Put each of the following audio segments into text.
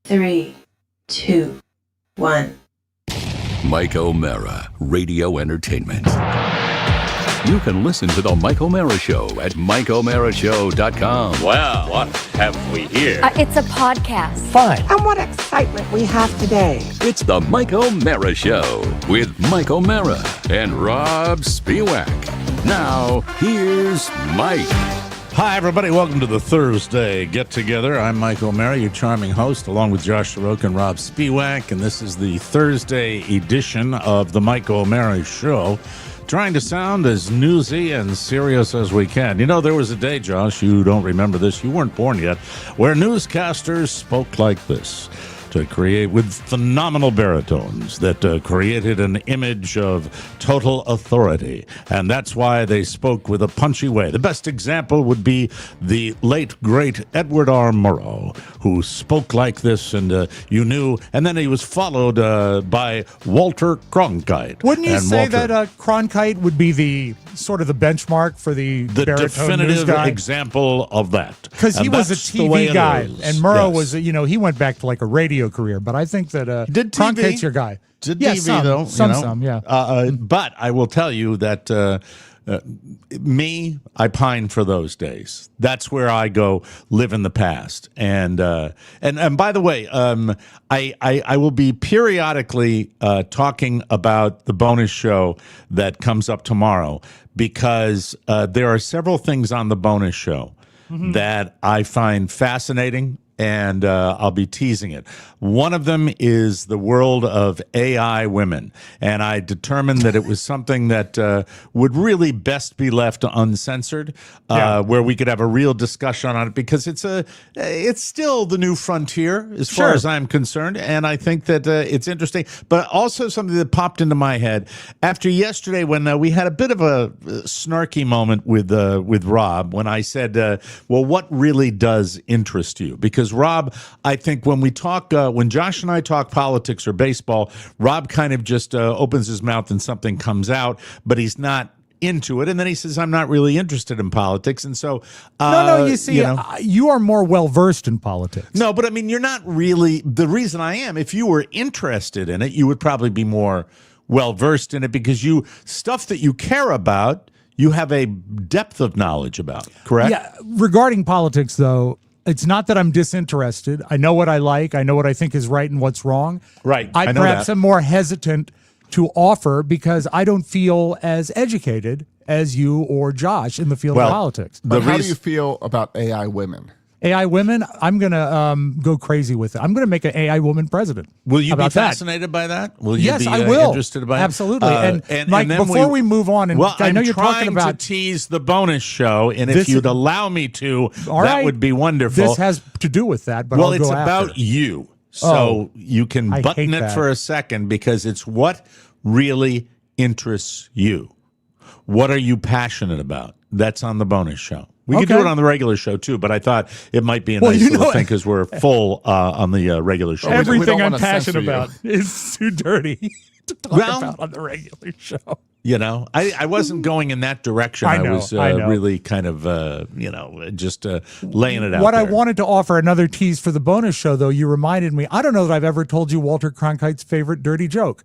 3, 2, 1. Mike O'Mara, Radio Entertainment. You can listen to The Mike O'Mara Show at MikeO'MaraShow.com. Well, what have we here? It's a podcast. Fine. And what excitement we have today. It's The Mike O'Mara Show with Mike O'Mara and Rob Spiewak. Now, here's Mike. Hi, everybody. Welcome to the Thursday get-together. I'm Mike O'Mara, your charming host, along with Josh Soroka and Rob Spiewak, and this is the Thursday edition of The Mike O'Mara Show, trying to sound as newsy and serious as we can. You know, there was a day, Josh, you don't remember this, you weren't born yet, where newscasters spoke like this to create with phenomenal baritones that created an image of total authority. And that's why they spoke with a punchy way. The best example would be the late, great Edward R. Murrow, who spoke like this, and you knew. And then he was followed by Walter Cronkite. Wouldn't you and say that Cronkite would be the sort of the benchmark for the definitive example of that? Because he was a TV guy, and Murrow was, he went back to like a radio career. But I think that Cronkite's your guy. Did yeah, TV, though. Some, yeah. But I will tell you that I pine for those days. That's where I go live in the past. And by the way, I will be periodically talking about the bonus show that comes up tomorrow, because there are several things on the bonus show that I find fascinating, and I'll be teasing it. One of them is the world of AI women, and I determined that it was something that would really best be left uncensored, where we could have a real discussion on it, because it's still the new frontier as far as I'm concerned, and I think that it's interesting. But also something that popped into my head after yesterday, when we had a bit of a snarky moment with Rob, when I said, well, what really does interest you? Because Rob, I think when we talk, when Josh and I talk politics or baseball, Rob kind of just opens his mouth and something comes out, but he's not into it. And then he says, I'm not really interested in politics. And so, you see, you are more well-versed in politics. No, but I mean, you're not really. The reason I am, if you were interested in it, you would probably be more well-versed in it, because stuff that you care about, you have a depth of knowledge about, correct? Yeah. Regarding politics, though, it's not that I'm disinterested. I know what I like. I know what I think is right and what's wrong. Right. I perhaps am more hesitant to offer because I don't feel as educated as you or Josh in the field of politics. But how do you feel about AI women? AI women, I'm going to go crazy with it. I'm going to make an AI woman president. Will you be fascinated by that? Will you yes, be I will. interested by it? Absolutely. And Mike, before we move on, and I know you're talking about... I'm trying to tease the bonus show, and if you'd allow me to, that would be wonderful. This has to do with that, but it's about you. So you can button it for a second, because it's what really interests you. What are you passionate about? That's on the bonus show. We could do it on the regular show, too, but I thought it might be a nice little thing, because we're full on the regular show. Everything I'm passionate about is too dirty to talk about on the regular show. I wasn't going in that direction. I was really kind of, just laying it out What there. I wanted to offer, another tease for the bonus show, though, you reminded me, I don't know that I've ever told you Walter Cronkite's favorite dirty joke.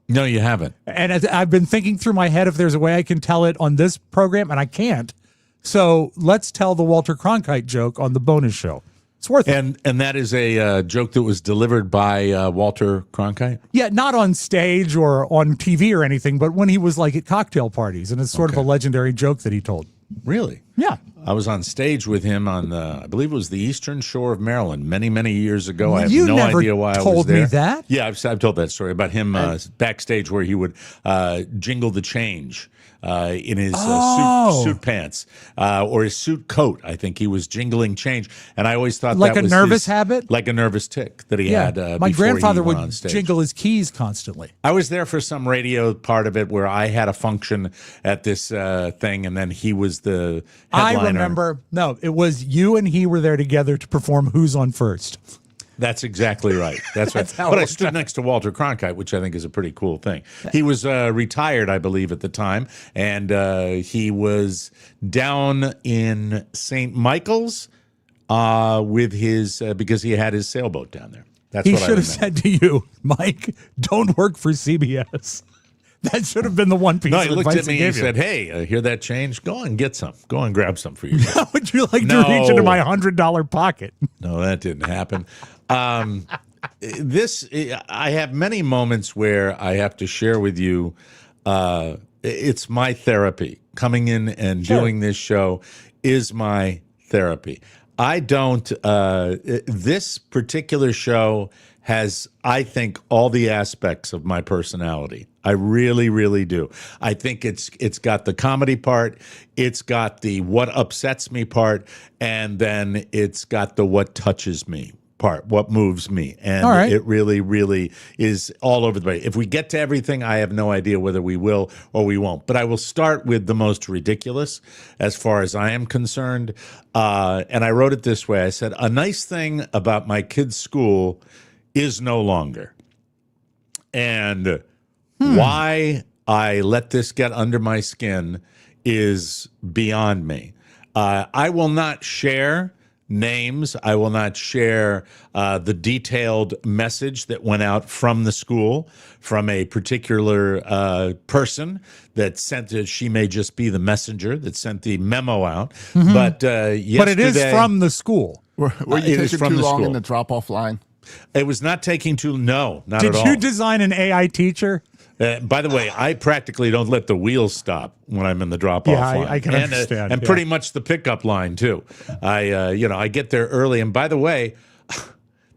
No, you haven't. And I've been thinking through my head if there's a way I can tell it on this program, and I can't. So let's tell the Walter Cronkite joke on the bonus show. It's worth it. And that is a joke that was delivered by Walter Cronkite? Yeah, not on stage or on TV or anything, but when he was like at cocktail parties, and it's sort of a legendary joke that he told. Really? Yeah. I was on stage with him on, I believe it was the Eastern Shore of Maryland many, many years ago. I have no idea why I was there. You never told me that? Yeah, I've told that story about him backstage, where he would jingle the change in his suit pants or his suit coat. I think he was jingling change, and I always thought like that was a nervous habit, like a nervous tick that he had. My grandfather would would jingle his keys constantly. I was there for some radio part of it where I had a function at this thing, and then he was the headliner. I remember. No, it was you and he were there together to perform Who's on First. That's exactly right. That's right. But I stood next to Walter Cronkite, which I think is a pretty cool thing. He was retired, I believe, at the time, and he was down in St. Michael's with his because he had his sailboat down there. That's He what I should have remember. said to you, Mike, don't work for CBS. That should have been the one piece No, of he looked advice at me he and gave he said, "Hey, hear that change? Go and get some. Go and grab some for you." How would you like to No. reach into my $100 pocket? No, that didn't happen. I have many moments where I have to share with you. It's my therapy. Coming in and doing this show is my therapy. I don't. This particular show has, I think, all the aspects of my personality. I really, really do. I think it's got the comedy part, it's got the what upsets me part, and then it's got the what touches me part, what moves me. And all right. It really, really is all over the place. If we get to everything, I have no idea whether we will or we won't. But I will start with the most ridiculous as far as I am concerned. And I wrote it this way. I said, a nice thing about my kid's school is no longer. And why I let this get under my skin is beyond me. I will not share names. I will not share the detailed message that went out from the school, from a particular person that sent it. She may just be the messenger that sent the memo out. But yesterday, But it is from the school. Were It you is taking from too the long school. in the drop-off line? It was not taking too. No, not Did at all. you design an AI teacher? By the way, I practically don't let the wheels stop when I'm in the drop-off Yeah, line. I can and, understand, and yeah. pretty much the pickup line too. I get there early. And by the way,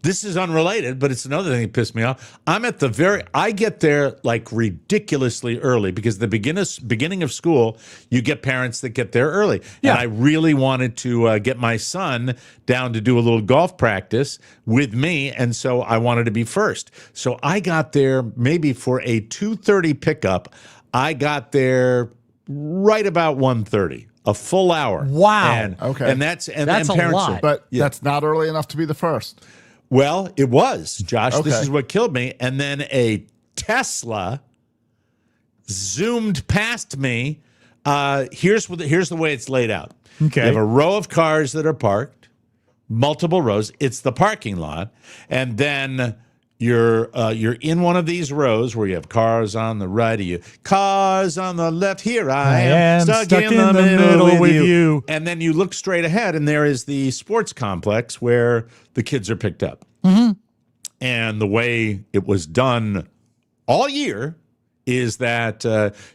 this is unrelated, but it's another thing that pissed me off. I get there like ridiculously early because the beginning of school, you get parents that get there early. Yeah. And I really wanted to get my son down to do a little golf practice with me, and so I wanted to be first. So I got there maybe for a 2:30 pickup. I got there right about 1:30. A full hour. Wow. And, Okay. And that's a parents lot. are- But that's not early enough to be the first. Well, it was, Josh. This Okay. is what killed me. And then a Tesla zoomed past me. Here's the way it's laid out. Okay. You have a row of cars that are parked, multiple rows. It's the parking lot, and then you're in one of these rows where you have cars on the right of you, cars on the left. Here I am stuck in the middle with you. And then you look straight ahead, and there is the sports complex where the kids are picked up. And the way it was done all year is that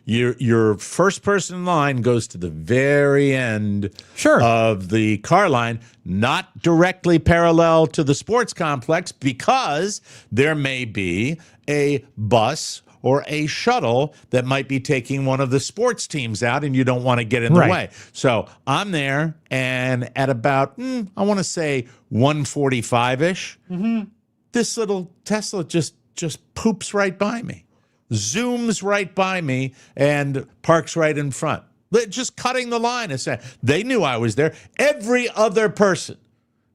your first person in line goes to the very end Sure. of the car line, not directly parallel to the sports complex, because there may be a bus or a shuttle that might be taking one of the sports teams out, and you don't want to get in the Right. way. So I'm there, and at about, I want to say 1:45-ish, this little Tesla just poops right by me, zooms right by me, and parks right in front. Just cutting the line. They knew I was there. Every other person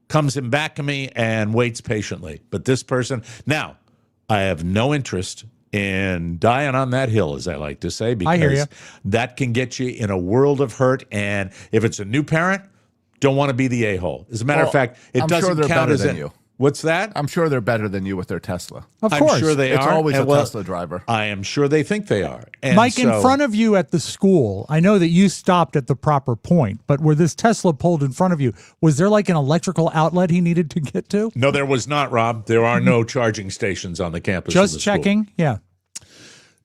comes in back of me and waits patiently. But this person, now, I have no interest in dying on that hill, as I like to say, I hear ya. because that can get you in a world of hurt. And if it's a new parent, don't want to be the a-hole. As a matter of fact, it I'm sure doesn't they're count better as than a- you. What's that? I'm sure they're better than you with their Tesla. Of I'm course. sure they It's are. always a and, well, Tesla driver. I am sure they think they are. And Mike, in so- front of you at the school, I know that you stopped at the proper point, but where this Tesla pulled in front of you, was there like an electrical outlet he needed to get to? No, there was not, Rob. There are no charging stations on the campus. of Just the school. checking. Yeah.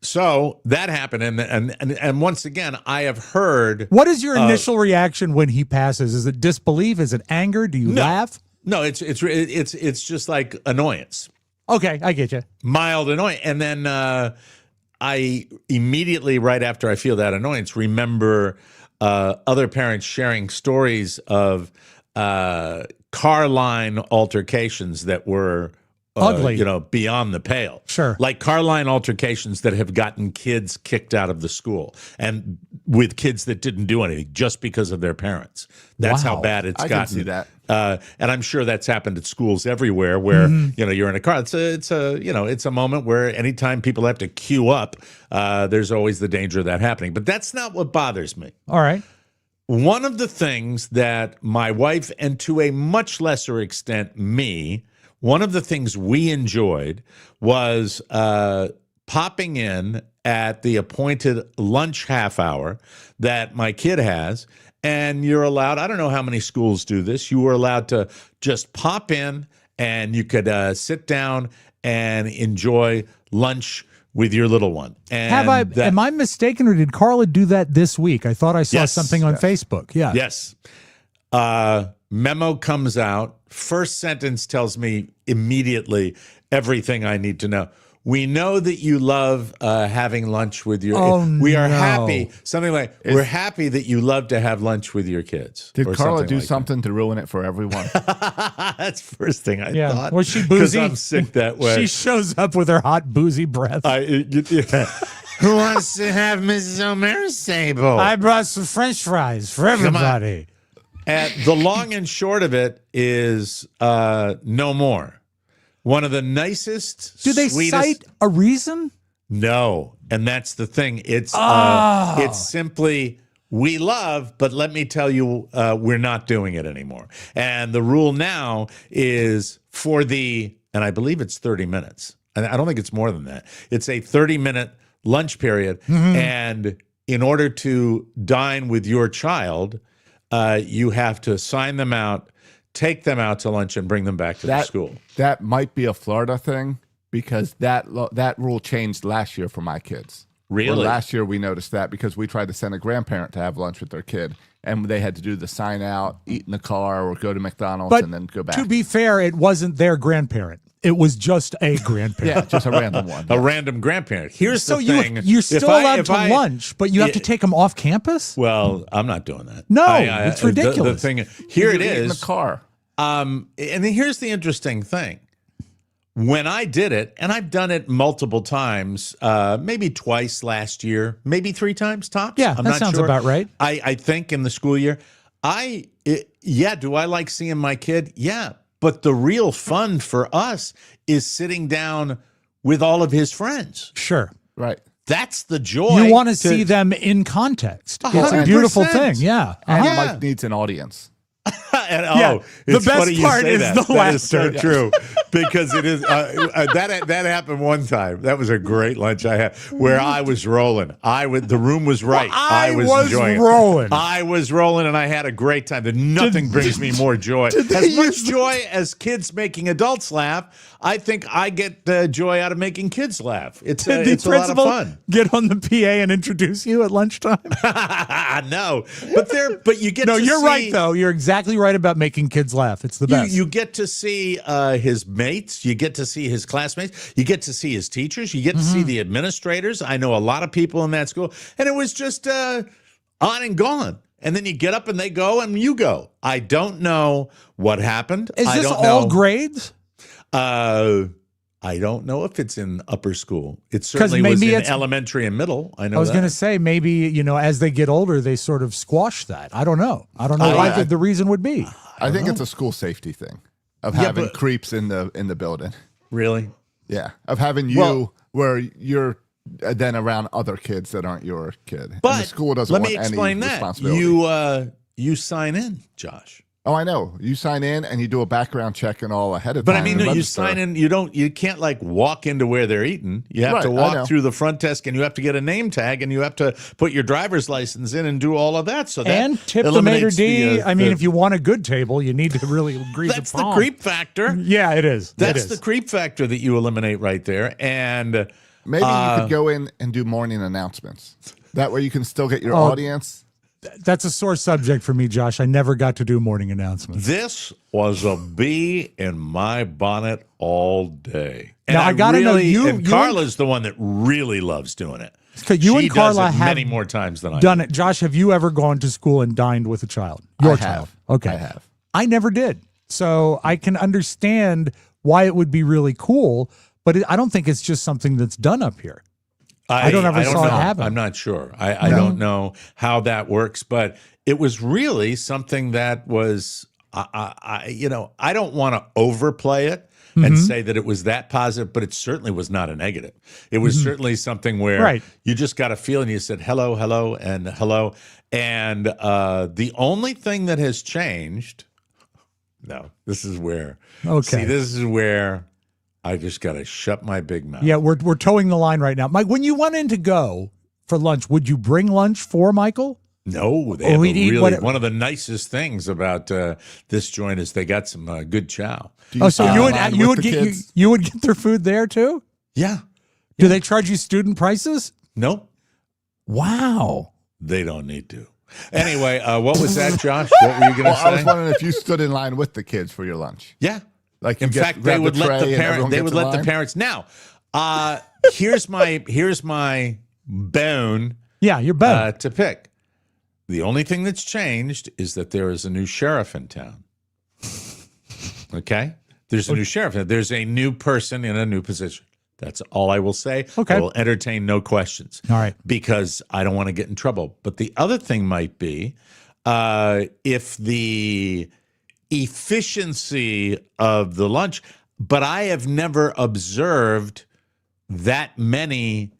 So that happened, and once again, I have heard. What is your initial reaction when he passes? Is it disbelief? Is it anger? Do you laugh? No, it's just like annoyance, Okay, I get you. mild annoyance, and then I immediately, right after I feel that annoyance, remember other parents sharing stories of car line altercations that were Ugly. beyond the pale. Sure. Like car line altercations that have gotten kids kicked out of the school, and with kids that didn't do anything just because of their parents. That's how Wow. bad it's I gotten. can see that. And I'm sure that's happened at schools everywhere where, Mm-hmm. you're in a car. It's a moment where anytime people have to queue up, there's always the danger of that happening. But that's not what bothers me. All right. one of the things that my wife, and to a much lesser extent me, one of the things we enjoyed was popping in at the appointed lunch half hour that my kid has. And you're allowed, I don't know how many schools do this, you were allowed to just pop in and you could sit down and enjoy lunch with your little one. And am I mistaken, or did Carla do that this week? I thought I saw something on Facebook. Yeah. Yes. Memo comes out. First sentence tells me immediately everything I need to know. We know that you love having lunch with your. We are happy. Something like we're happy that you love to have lunch with your kids. Did Carla do like something to ruin it for everyone? That's the first thing I thought. Was she boozy? Because I'm sick that way. She shows up with her hot boozy breath. Who wants to have Mrs. O'Mara's table? I brought some French fries for everybody. The long and short of it is no more. One of the nicest, Do they sweetest, cite a reason? No, and that's the thing. It's simply we love, but let me tell you, we're not doing it anymore. And the rule now is and I believe it's 30 minutes. And I don't think it's more than that. It's a 30-minute lunch period, and in order to dine with your child, you have to sign them out, take them out to lunch, and bring them back to the school. That might be a Florida thing, because that rule changed last year for my kids. Really? Or last year we noticed that because we tried to send a grandparent to have lunch with their kid, and they had to do the sign out, eat in the car, or go to McDonald's and then go back. To be fair, it wasn't their grandparent. It was just a grandparent. Yeah, just a random one. A random grandparent. Here's the thing. You're still allowed to lunch, but you have to take them off campus? Well, I'm not doing that. No, it's ridiculous. The thing here it is in the car. And then here's the interesting thing. When I did it, and I've done it multiple times, maybe twice last year, maybe 3 times tops. Yeah, I'm that not sounds sure. about right. I think in the school year, do I like seeing my kid? Yeah. But the real fun for us is sitting down with all of his friends. Sure. Right. That's the joy. You want to see them in context. It's a beautiful thing. Yeah. And Mike needs an audience. And, it's the best funny you part say is that. the That is so laughter. true, because it is that happened one time. That was a great lunch I had where I was rolling. The room was right. Well, I was enjoying rolling. it. I was rolling, and I had a great time. Nothing brings me more joy. As much joy as kids making adults laugh, I think I get joy out of making kids laugh. It's a lot of fun. Get on the PA and introduce you at lunchtime? No, but you get. No, to you're see, right though. You're exactly right about making kids laugh. It's the best. You get to see his mates. You get to see his classmates. You get to see his teachers. You get to see the administrators. I know a lot of people in that school, and it was just on and gone. And then you get up and they go and you go. I don't know what happened. Is this all grades? I don't know if it's in upper school. It certainly was in elementary and middle. I know. I was going to say maybe as they get older they sort of squash that. I don't know. Why the reason would be. I think it's a school safety thing of having creeps in the building. Really? Yeah, of having you where you're then around other kids that aren't your kid. But and the school doesn't let want me explain any that. responsibility. You sign in, Josh. Oh, I know. You sign in and you do a background check and all ahead of But time. I mean, no, you sign in. You can't like walk into where they're eating. You have to walk through the front desk, and you have to get a name tag, and you have to put your driver's license in and do all of that. So that and tip the maitre d'. If you want a good table, you need to really grease that's the palm. the creep factor. Yeah, it is. That's the creep factor that you eliminate right there. And maybe you could go in and do morning announcements. That way, you can still get your audience. That's a sore subject for me, Josh. I never got to do morning announcements. This was a bee in my bonnet all day. And now, I got to know you. And Carla's the one that really loves doing it. Because you and Carla does it have many more times than I done it. Josh, have you ever gone to school and dined with a child? Your child. Okay. I have. I never did. So I can understand why it would be really cool, but I don't think it's just something that's done up here. I don't ever saw it happen. I'm not sure. I don't know how that works, but it was really something that was, I don't want to overplay it, and say that it was that positive, but it certainly was not a negative. It was certainly something where you just got a feel and you said hello, hello, and hello. And the only thing that has changed, this is where I just got to shut my big mouth. Yeah, we're towing the line right now. Mike, when you went in to go for lunch, would you bring lunch for Michael? No, they have one of the nicest things about this joint is they got some good chow. So you would get their food there too? Yeah. Do they charge you student prices? Nope. Wow. They don't need to. Anyway, what was that, Josh? What were you going to say? I was wondering if you stood in line with the kids for your lunch. Yeah. Like, in fact, they would let the parents. Now, here's my bone. Yeah, your bone to pick. The only thing that's changed is that there is a new sheriff in town. Okay, there's a new sheriff. There's a new person in a new position. That's all I will say. Okay, I will entertain no questions. All right, because I don't want to get in trouble. But the other thing might be if the efficiency of the lunch, but I have never observed that many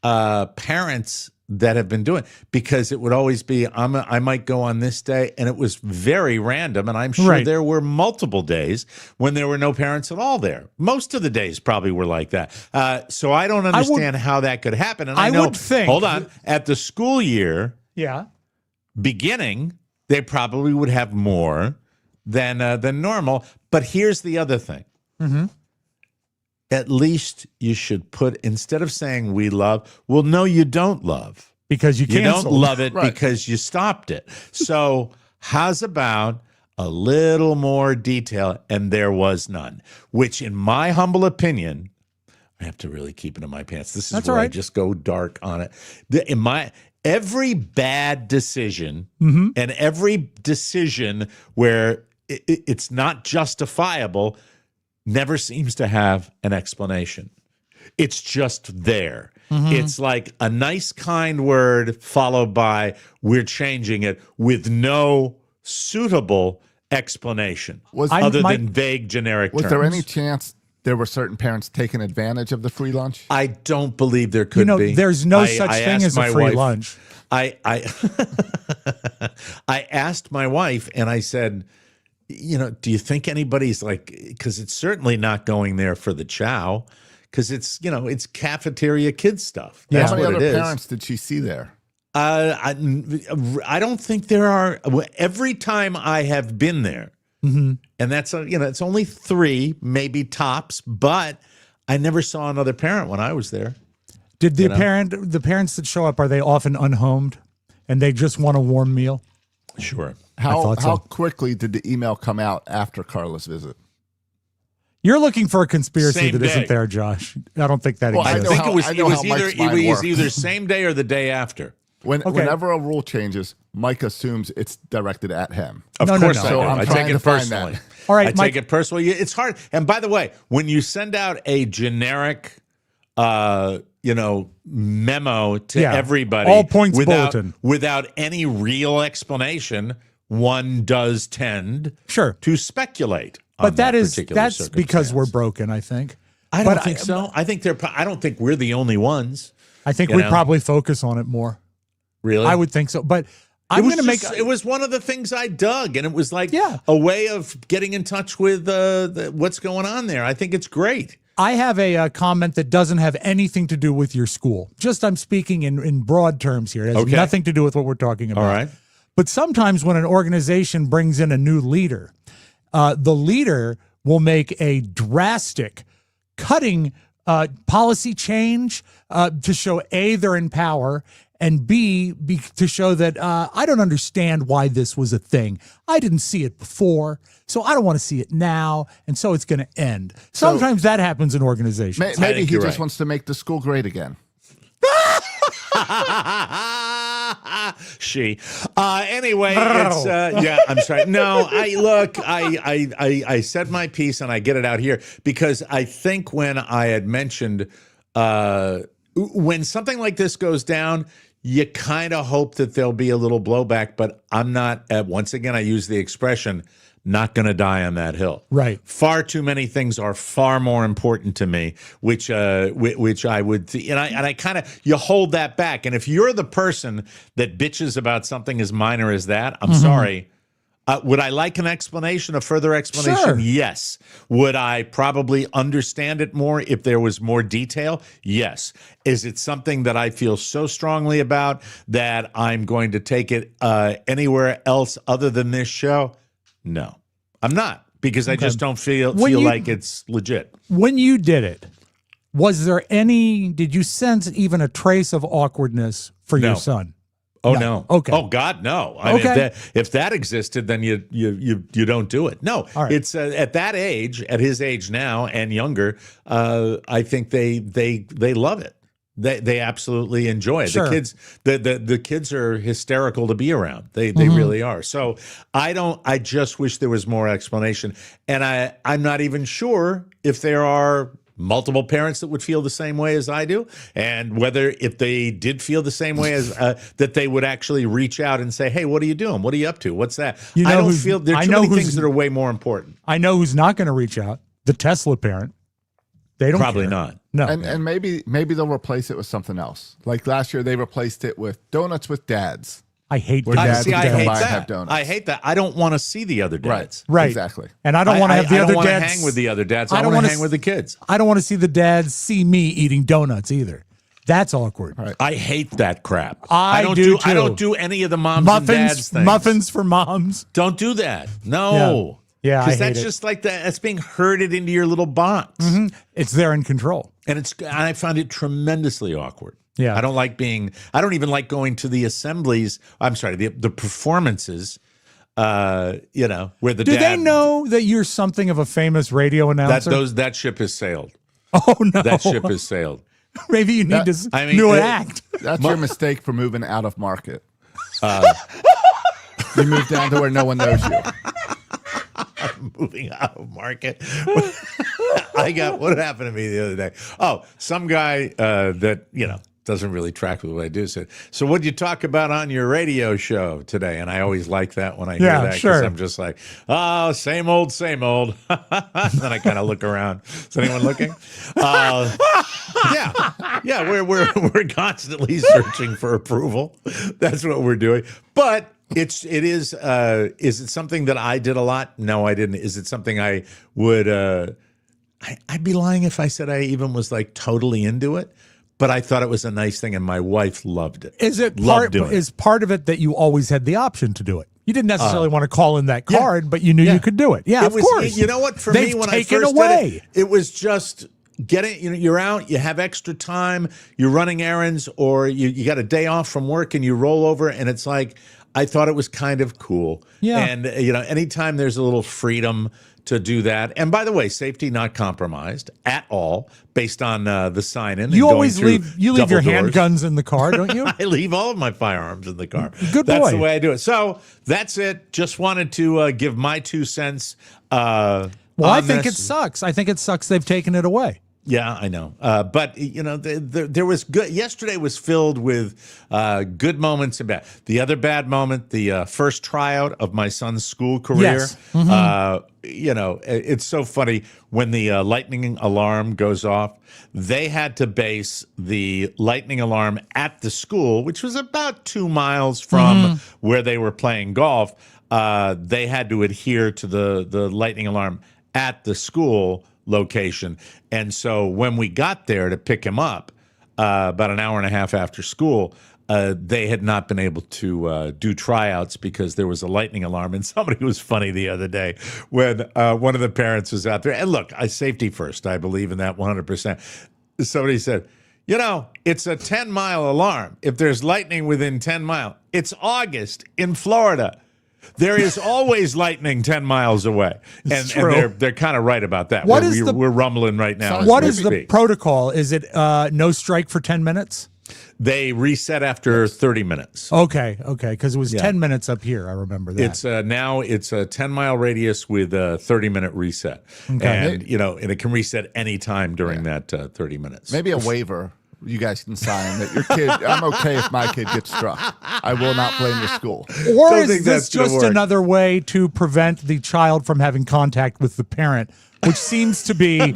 parents that have been doing, because it would always be I might go on this day, and it was very random, and I'm sure there were multiple days when there were no parents at all there. Most of the days probably were like that. So I don't understand how that could happen. And I know, would think, hold on, at the school year beginning, they probably would have more than normal. But here's the other thing. At least you should put, instead of saying we love, well, no, you don't love. Because you canceled. You don't love it because you stopped it. So how's about a little more detail? And there was none, which in my humble opinion, I have to really keep it in my pants. This is where I just go dark on it. Every bad decision and every decision where it's not justifiable never seems to have an explanation. It's just there. It's like a nice, kind word followed by we're changing it with no suitable explanation other than vague, generic terms. Was there any chance there were certain parents taking advantage of the free lunch? I don't believe there could be. There's no such thing as a free lunch. I asked my wife, and I said, do you think anybody's because it's certainly not going there for the chow, because it's cafeteria kid stuff. That's How many what other it is. parents did she see there? I don't think there are. Every time I have been there, and that's it's only 3, maybe tops, but I never saw another parent when I was there. Did the parents that show up, are they often unhomed and they just want a warm meal? Sure. How quickly did the email come out after Carla's visit? You're looking for a conspiracy that isn't there, Josh. I don't think that exists. I think it was either same day or the day after. Whenever a rule changes, Mike assumes it's directed at him. Of course I do. So I take it personally. All right, I take it personally. It's hard. And by the way, when you send out a generic memo to everybody, all points bulletin, without any real explanation, one does tend to speculate. But that's because we're broken, I think. I don't think so. I don't think we're the only ones. I think we probably focus on it more. Really? I would think so. But I'm going to make it was one of the things I dug, and it was like a way of getting in touch with what's going on there. I think it's great. I have a comment that doesn't have anything to do with your school. Just I'm speaking in broad terms here. It has nothing to do with what we're talking about. All right. But sometimes when an organization brings in a new leader, the leader will make a drastic, cutting policy change to show A, they're in power, and B, to show that I don't understand why this was a thing. I didn't see it before, so I don't want to see it now, and so it's going to end. Sometimes that happens in organizations. Maybe he just wants to make the school great again. Anyway, it's I'm sorry. No, I said my piece and I get it out here because I think when I had mentioned when something like this goes down, you kind of hope that there'll be a little blowback, but I'm not. Once again, I use the expression, not going to die on that hill. Right. Far too many things are far more important to me, which I would, and I kind of, you hold that back. And if you're the person that bitches about something as minor as that, I'm sorry. Would I like an explanation, a further explanation? Sure. Yes. Would I probably understand it more if there was more detail? Yes. Is it something that I feel so strongly about that I'm going to take it anywhere else other than this show? No, I'm not, because I just don't feel like it's legit. When you did it, did you sense even a trace of awkwardness for your son? Oh, no. Okay. Oh, God, no. I mean, if that existed, then you don't do it. No, All right. It's at that age, at his age now and younger, I think they love it. They absolutely enjoy it. Sure. The kids are hysterical to be around. They really are. So I just wish there was more explanation. And I'm not even sure if there are multiple parents that would feel the same way as I do, and whether if they did feel the same way as that they would actually reach out and say, "Hey, what are you doing? What are you up to? What's that?" I don't feel there are too many things that are way more important. I know who's not going to reach out. The Tesla parent. They don't Probably care. not. No. And maybe they'll replace it with something else. Like last year, they replaced it with donuts with dads. I hate Where dads. dads I can hate buy and that. have donuts. I hate that. I don't want to see the other dads. Right. Exactly. And I don't want to have the I other don't want to dads hang with the other dads. I don't want wanna to hang with the kids. I don't want to see the dads see me eating donuts either. That's awkward. Right. I hate that crap. I don't do I too. don't do any of the moms and dads things. Muffins for moms. Don't do that. No. Yeah, I because hate that's it. just like that. That's being herded into your little box, It's there in control. and I find it tremendously awkward. Yeah. I don't even like going to the assemblies. I'm sorry, the performances. Where the Do dad, they know that you're something of a famous radio announcer? that ship has sailed. Oh no, That ship has sailed. Maybe you need to I mean, new it- act. That's your mistake for moving out of market. You moved down to where no one knows you. Moving out of market. What happened to me the other day? Oh, some guy that doesn't really track with what I do said, "So what'd you talk about on your radio show today?" And I always like that when I hear that, because sure. I'm just like, "Oh, same old, same old." And then I kind of look around. Is anyone looking? Yeah. We're constantly searching for approval. That's what we're doing. But is it something that I did a lot? No, I didn't. Is it something I would? I'd be lying if I said I even was like totally into it. But I thought it was a nice thing, and my wife loved it. Is part of it that you always had the option to do it? You didn't necessarily want to call in that card, but you knew you could do it. Yeah, of course. You know what? For They've me, when I taken first away. did it, it was just getting. You're out, you have extra time, you're running errands, or you got a day off from work, and you roll over, and it's like I thought it was kind of cool. Yeah. And anytime there's a little freedom to do that. And by the way, safety not compromised at all based on the sign-in. You and always going leave through your double doors. handguns in the car, don't you? I leave all of my firearms in the car. Good That's boy. the way I do it. So that's it. Just wanted to give my 2 cents. Well, I think this. it sucks. I think it sucks they've taken it away. Yeah, I know. But, there was good. Yesterday was filled with good moments and bad. The other bad moment, the first tryout of my son's school career. Yes. It's so funny when the lightning alarm goes off. They had to base the lightning alarm at the school, which was about 2 miles from where they were playing golf. They had to adhere to the lightning alarm at the school location. And so when we got there to pick him up, about an hour and a half after school, they had not been able to do tryouts because there was a lightning alarm. And somebody was funny the other day when one of the parents was out there. And look, safety first. I believe in that 100%. Somebody said, it's a 10-mile alarm. If there's lightning within 10 miles, it's August in Florida. There is always lightning 10 miles away. And they're kind of right about that. We're rumbling right now. What is the protocol? Is it no strike for 10 minutes? They reset after 30 minutes. Okay, because it was 10 minutes up here. I remember that. It's now it's a 10-mile radius with a 30-minute reset. Okay. And, and it can reset any time during that 30 minutes. Maybe a waiver you guys can sign that your kid. I'm okay if my kid gets struck. I will not blame the school. Or Don't is think this that's gonna just work. another way to prevent the child from having contact with the parent, which seems to be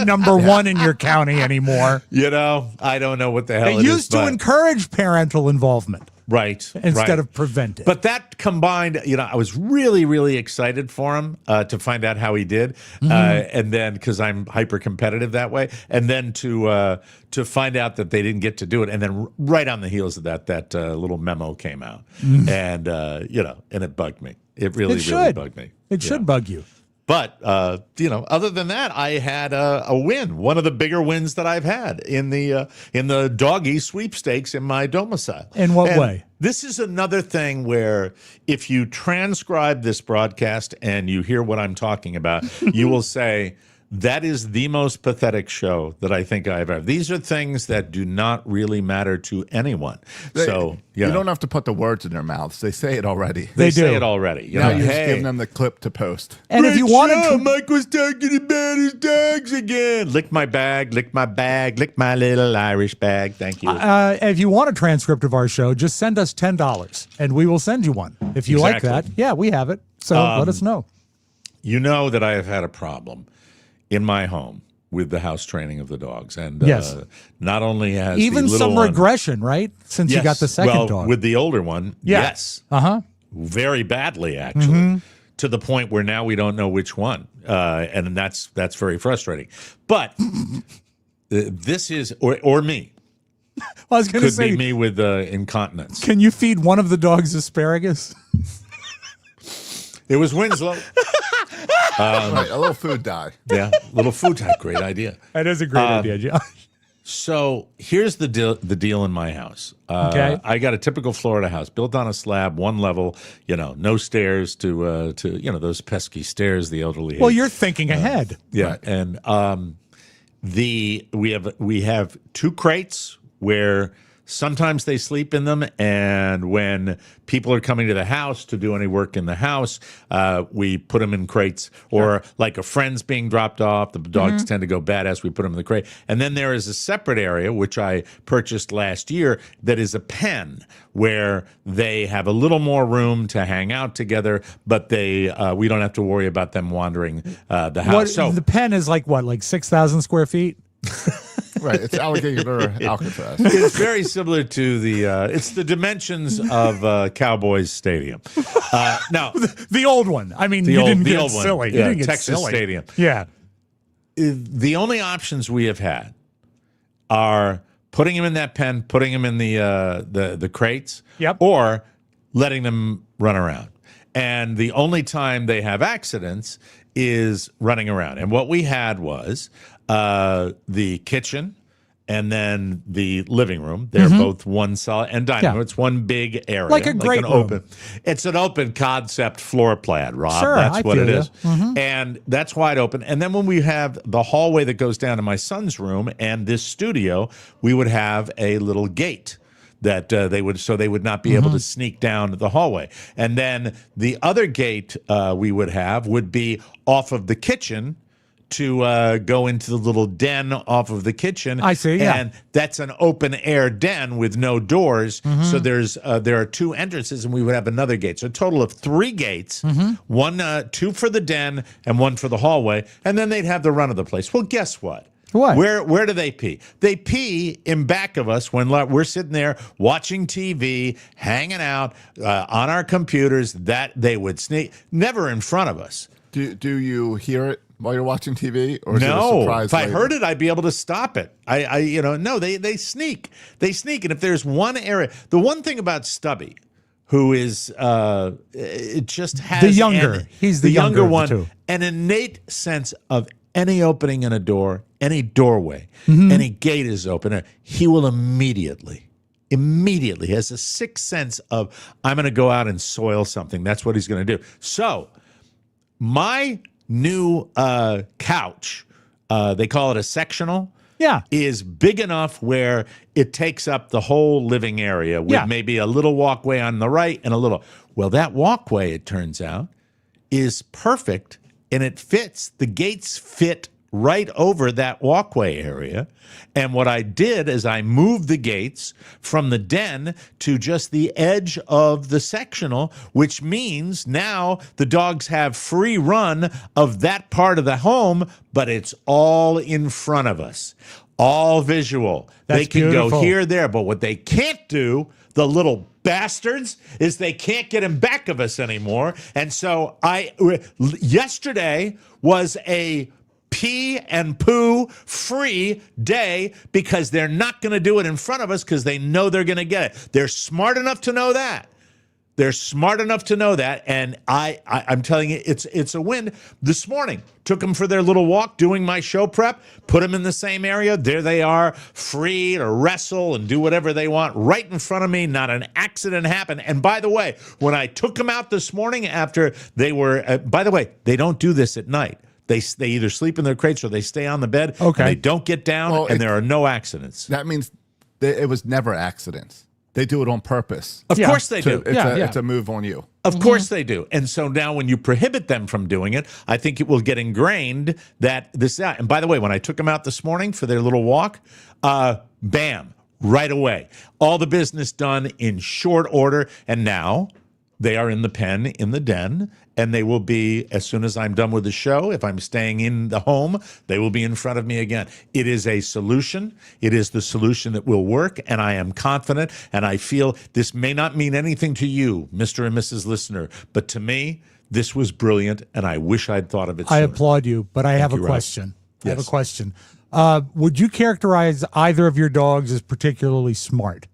number one in your county anymore? I don't know what the hell They it is. used to but- encourage parental involvement Right. instead of prevent it. But that combined, I was really, really excited for him to find out how he did. And then, because I'm hyper competitive that way. And then to find out that they didn't get to do it. And then right on the heels of that little memo came out. And, and it bugged me. It really bugged me. It should bug you. But other than that, I had a win. One of the bigger wins that I've had in the doggy sweepstakes in my domicile. In what way? This is another thing where if you transcribe this broadcast and you hear what I'm talking about, you will say, that is the most pathetic show that I think I've ever. These are things that do not really matter to anyone. So you don't have to put the words in their mouths. They say it already. They do. say it already. Now you're just giving them the clip to post. And if you wanted to, Mike was talking about his dogs again. Lick my bag, lick my bag, lick my little Irish bag. Thank you. if you want a transcript of our show, just send us $10 and we will send you one. If you like that, Exactly. we have it. So let us know. You know that I have had a problem in my home with the house training of the dogs. And Yes. not only has Even the little some one, regression, right? Since you got the second dog. with the older one, yes. Uh-huh. Very badly, actually, to the point where now we don't know which one. And that's very frustrating. But this is, or me. I was going to Could say, be me with incontinence. can you feed one of the dogs asparagus? It was Winslow. Right, a little food dye. Yeah, little food type. Great idea. That is a great idea, Josh. So here's the deal in my house. Okay. I got a typical Florida house built on a slab, one level, no stairs to those pesky stairs the elderly hate. Well, you're thinking ahead. Yeah, and we have two crates where sometimes they sleep in them, and when people are coming to the house to do any work in the house, we put them in crates. Or like a friend's being dropped off, the dogs tend to go badass. We put them in the crate, and then there is a separate area which I purchased last year that is a pen where they have a little more room to hang out together, but we don't have to worry about them wandering the house. So The pen is like 6,000 square feet? Right, it's alligator Alcatraz. it's very similar to it's the dimensions of Cowboys Stadium. Now, The old one. I mean, the you old, didn't the get old one, silly. You yeah, didn't get Texas silly. Stadium. Yeah. The only options we have had are putting him in that pen, putting him in the crates, Yep. or letting them run around. And the only time they have accidents is running around. And what we had was the kitchen and then the living room. They're both one solid, and dining room. It's one big area, Like a great an room. open. It's an open concept floor plan, Rob. Sure, That's I what feel it ya. is. And that's wide open. And then when we have the hallway that goes down to my son's room and this studio, we would have a little gate that they would not be able to sneak down the hallway. And then the other gate we would have would be off of the kitchen to go into the little den off of the kitchen. I see, yeah. And that's an open air den with no doors. So there are two entrances, and we would have another gate. So a total of 3 gates, two for the den and one for the hallway. And then they'd have the run of the place. Well, guess what? What? Where do they pee? They pee in back of us when we're sitting there watching TV, hanging out on our computers. That they would sneak, never in front of us. Do you hear it while you're watching TV, or is it a No, surprise if I later? heard it, I'd be able to stop it. No, they sneak. They sneak, and if there's one area, the one thing about Stubby, who is it just has The younger. He's the younger of the one, two. an innate sense of any opening in a door, any doorway, any gate is open, he will immediately has a sixth sense of, I'm going to go out and soil something. That's what he's going to do. So my new couch, they call it a sectional, is big enough where it takes up the whole living area with maybe a little walkway on the right and a little. Well, that walkway, it turns out, is perfect, and it fits. The gates fit right over that walkway area. And what I did is I moved the gates from the den to just the edge of the sectional, which means now the dogs have free run of that part of the home, but it's all in front of us, all visual. That's they can beautiful. go here, there, but what they can't do, the little bastards, is they can't get in back of us anymore. And so yesterday was a pee and poo free day because they're not going to do it in front of us because they know they're going to get it. They're smart enough to know that. They're smart enough to know that, and I'm telling you, it's a win. This morning, took them for their little walk, doing my show prep, put them in the same area. There they are, free to wrestle and do whatever they want right in front of me. Not an accident happened. And by the way, when I took them out this morning after they were, by the way, they don't do this at night. They either sleep in their crates or they stay on the bed. Okay. And they don't get down, and there are no accidents. That means it was never accidents. They do it on purpose. Of course they do. It's a move on you. Of course they do. And so now when you prohibit them from doing it, I think it will get ingrained that this. And by the way, when I took them out this morning for their little walk, bam, right away. All the business done in short order. And now they are in the pen, in the den, and they will be, as soon as I'm done with the show, if I'm staying in the home, they will be in front of me again. It is a solution. It is the solution that will work, and I am confident, and I feel this may not mean anything to you, Mr. and Mrs. Listener, but to me, this was brilliant, and I wish I'd thought of it sooner. I applaud you, but I have a you, Ralph. question. I have a Yes. question. Would you characterize either of your dogs as particularly smart?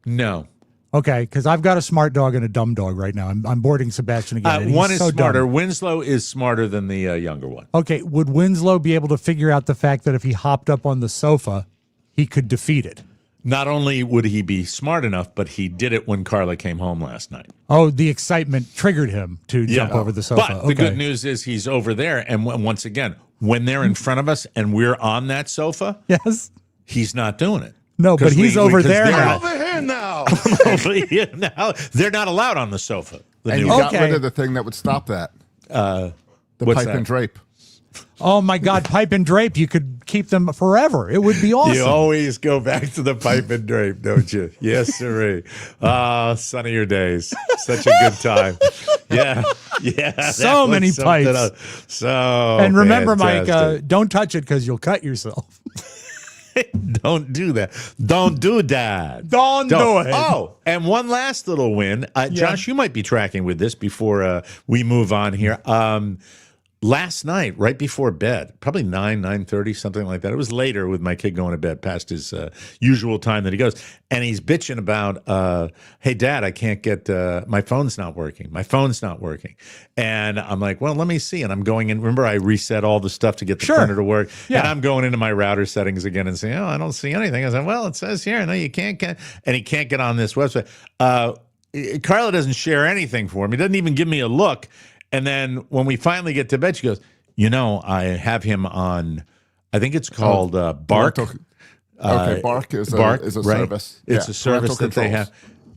No. Okay, because I've got a smart dog and a dumb dog right now. I'm boarding Sebastian again. and One he's is so smarter. dumb. Winslow is smarter than the younger one. Okay, would Winslow be able to figure out the fact that if he hopped up on the sofa, he could defeat it? Not only would he be smart enough, but he did it when Carla came home last night. Oh, the excitement triggered him to jump over the sofa. But the good news is he's over there. And once again, when they're in front of us and we're on that sofa, Yes. he's not doing it. No, but he's over there now. Over here now. Now, they're not allowed on the sofa. The And new you one. got Okay. rid of the thing that would stop that. The what's pipe that? and drape. Oh my God, pipe and drape! You could keep them forever. It would be awesome. You always go back to the pipe and drape, don't you? Yes, sirree. Ah, son of your days. Such a good time. Yeah. Yeah. So that was many something pipes. else. So And remember, fantastic. Mike, don't touch it because you'll cut yourself. Don't do that. Don't do that. Don't do it. Oh, and one last little win. Josh, you might be tracking with this before we move on here. Last night, right before bed, probably 9:30, something like that. It was later with my kid going to bed past his usual time that he goes. And he's bitching about, hey, Dad, I can't get, my phone's not working. My phone's not working. And I'm like, well, let me see. And I'm going in. Remember, I reset all the stuff to get the Sure. printer to work. Yeah. And I'm going into my router settings again and saying, oh, I don't see anything. I said, well, it says here, no, you can't get, and he can't get on this website. Carla doesn't share anything for him. He doesn't even give me a look. And then when we finally get to bed, she goes, I have him on, I think it's called Bark. Okay, Bark is a Bark, right? service. It's Yeah, a service parental that they controls.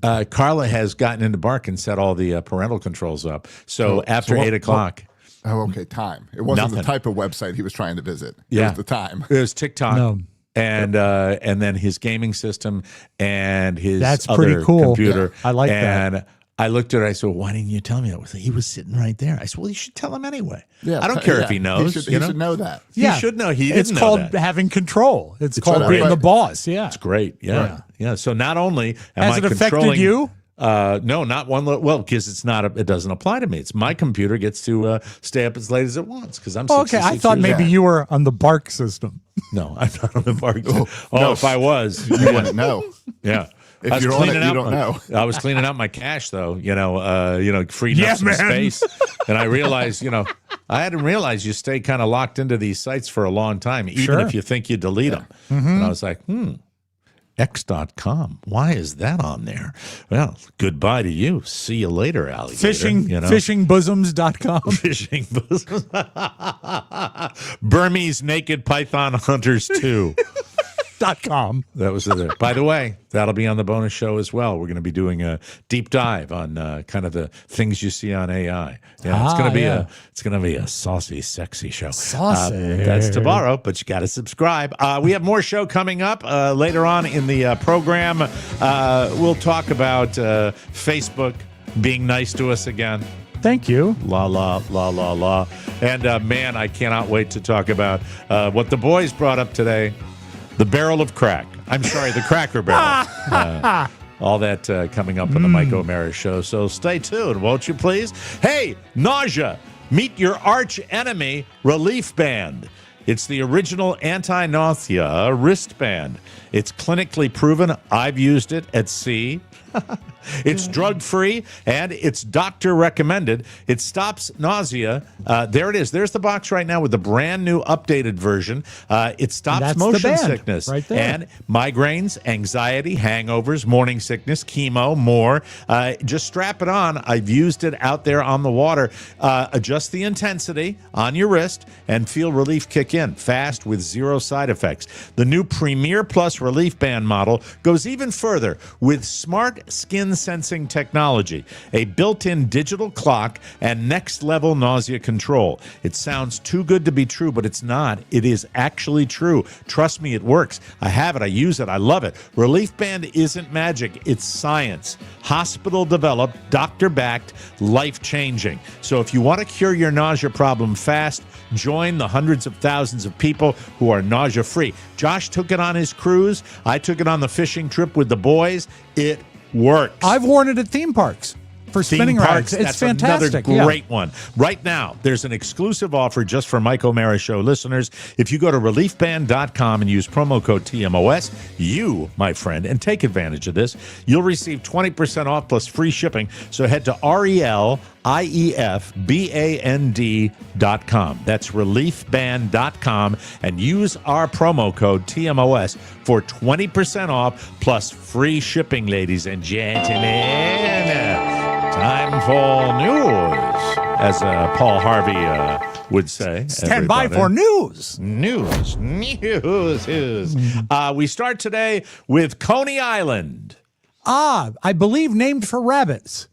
have. Carla has gotten into Bark and set all the parental controls up. So after 8 o'clock. Oh, okay, time. It wasn't Nothing. the type of website he was trying to visit. It Yeah. was the time. It was TikTok. No. And then his gaming system and his That's other pretty cool. computer. Yeah, I like that. And I looked at it. I said, why didn't you tell me that? He was sitting right there. I said, well, you should tell him anyway. I don't care if he knows. He should know that. He should know. He didn't It's know called that. having control. It's called right. being But- the boss. Yeah. It's great. Yeah. Yeah. So not only am Has I it affected controlling you? No, not one. Well, because it doesn't apply to me. It's my computer gets to stay up as late as it wants because I'm Okay, I 66 thought years maybe old. you were on the Bark system. No, I'm not on the Bark. no. If I was, You wouldn't know. yeah. If I was you're on it, cleaning you out don't know. I was cleaning out my cache though, freeing Yeah, up some man. space. And I realized, I hadn't realized you stay kind of locked into these sites for a long time, even Sure. if you think you delete them. And I was like, X.com. Why is that on there? Well, goodbye to you. See you later, alligator. Fishingbosoms.com. Fishing bosoms. Burmese naked python hunters 2. .com. That was it. By the way, that'll be on the bonus show as well. We're going to be doing a deep dive on kind of the things you see on AI. Yeah, it's going to be a saucy, sexy show. Saucy. That's tomorrow, but you got to subscribe. We have more show coming up later on in the program. We'll talk about Facebook being nice to us again. Thank you. La, la, la, la, la. And man, I cannot wait to talk about what the boys brought up today. The barrel of crack. I'm sorry, the cracker barrel. All that coming up on the Mike O'Mara Show. So stay tuned, won't you please? Hey, nausea. Meet your arch enemy, Relief Band. It's the original anti-nausea wristband. It's clinically proven. I've used it at sea. It's drug-free, and it's doctor-recommended. It stops nausea. There it is. There's the box right now with the brand-new updated version. It stops motion sickness right there. and migraines, anxiety, hangovers, morning sickness, chemo, more. Just strap it on. I've used it out there on the water. Adjust the intensity on your wrist and feel relief kick in fast with zero side effects. The new Premier Plus Relief Band model goes even further with smart skin sensing technology, a built-in digital clock, and next-level nausea control. It sounds too good to be true, but it's not. It is actually true. Trust me, it works. I have it. I use it. I love it. Relief Band isn't magic. It's science. Hospital-developed, doctor-backed, life-changing. So if you want to cure your nausea problem fast, join the hundreds of thousands of people who are nausea-free. Josh took it on his cruise. I took it on the fishing trip with the boys. It works. I've worn it at theme parks for spinning rides. It's That's fantastic. Another great one. Right now, there's an exclusive offer just for Mike O'Mara Show listeners. If you go to reliefband.com and use promo code TMOS, you, my friend, and take advantage of this, you'll receive 20% off plus free shipping. So head to reliefband.com. That's reliefband.com and use our promo code TMOS for 20% off plus free shipping, ladies and gentlemen. Time for news, as Paul Harvey would say. Stand by for news. News. We start today with Coney Island. I believe named for rabbits.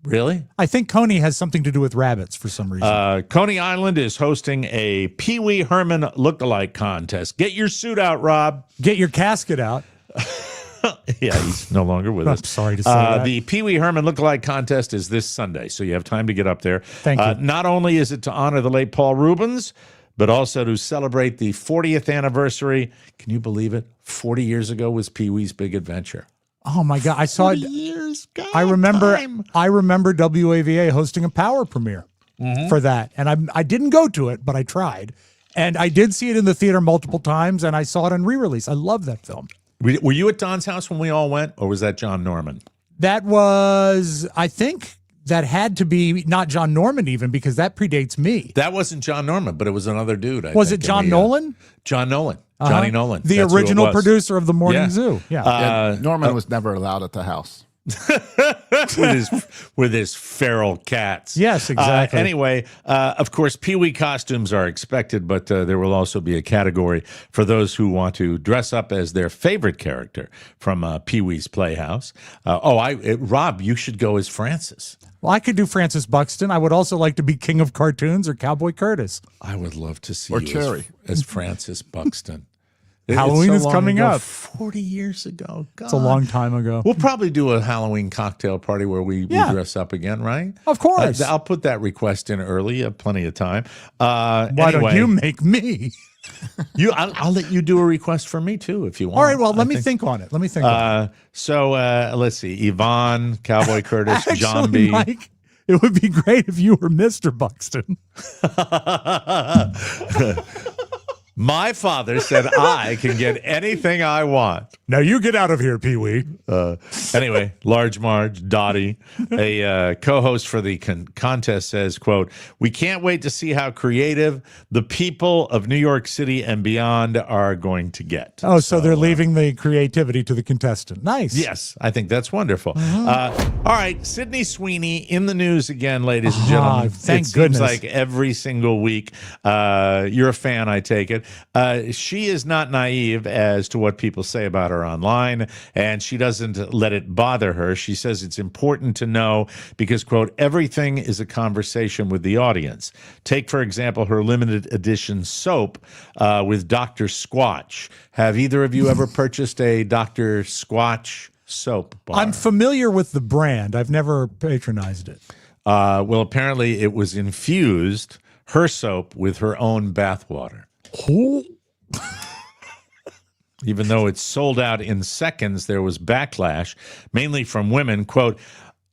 Really? I think Coney has something to do with rabbits for some reason. Coney Island is hosting a Pee Wee Herman lookalike contest. Get your suit out, Rob. Get your casket out. Yeah, he's no longer with us. I'm sorry to say that. The Pee Wee Herman lookalike contest is this Sunday, so you have time to get up there. Thank you. Not only is it to honor the late Paul Rubens, but also to celebrate the 40th anniversary. Can you believe it? 40 years ago was Pee Wee's Big Adventure. Oh my God! I saw it. Years. God, I remember. time. I remember WAVA hosting a power premiere for that, and I didn't go to it, but I tried, and I did see it in the theater multiple times, and I saw it on re-release. I love that film. Were you at Don's house when we all went, or was that John Norman? That was, I think, that had to be not John Norman even because that predates me. That wasn't John Norman, but it was another dude. Was it John Nolan? John Nolan. Johnny Nolan. The That's who it original was. producer of The Morning Yeah. Zoo. Yeah. Norman was never allowed at the house. with his feral cats. Yes, exactly. Anyway, of course, Pee Wee costumes are expected, but there will also be a category for those who want to dress up as their favorite character from Pee Wee's Playhouse. Rob, you should go as Francis. Well, I could do Francis Buxton. I would also like to be King of Cartoons or Cowboy Curtis. I would love to see Or you Cherry. as Francis Buxton. Halloween It's is long coming ago, up. 40 years ago. God. It's a long time ago. We'll probably do a Halloween cocktail party where we dress up again, right? Of course. I'll put that request in early. You have plenty of time. Why Anyway, don't you make me? I'll let you do a request for me too if you want. All right, well, let me think on it. So let's see. Yvonne, Cowboy Curtis, John Actually, B. Mike, it would be great if you were Mr. Buxton. My father said I can get anything I want. Now you get out of here, Pee-wee. Anyway, Large Marge, Dottie, a co-host for the contest says, quote, "We can't wait to see how creative the people of New York City and beyond are going to get." Oh, so they're leaving the creativity to the contestant. Nice. Yes, I think that's wonderful. All right, Sydney Sweeney in the news again, ladies and gentlemen. Thank it goodness. seems like every single week. You're a fan, I take it. she is not naive as to what people say about her online, and she doesn't let it bother her. She says it's important to know because, quote, everything is a conversation with the audience. Take, for example, her limited edition soap with Dr. Squatch. Have either of you ever purchased a Dr. Squatch soap bar? I'm familiar with the brand. I've never patronized it. Well, apparently it was infused, her soap, with her own bathwater. Even though it sold out in seconds, there was backlash, mainly from women. Quote,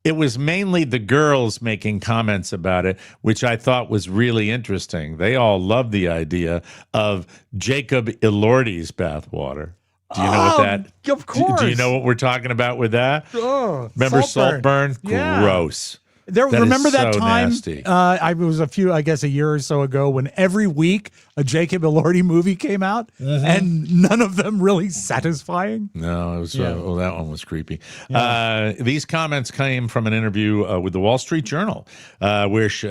it was mainly the girls making comments about it, which I thought was really interesting. They all loved the idea of Jacob Elordi's bathwater. Do you know what that? Of course. Do you know what we're talking about with that? Remember Saltburn? Yeah. Gross. Remember that so time? nasty. I was a year or so ago when every week a Jacob Elordi movie came out, and none of them really satisfying. No, it was. Well, that one was creepy. Yeah. These comments came from an interview with the Wall Street Journal, which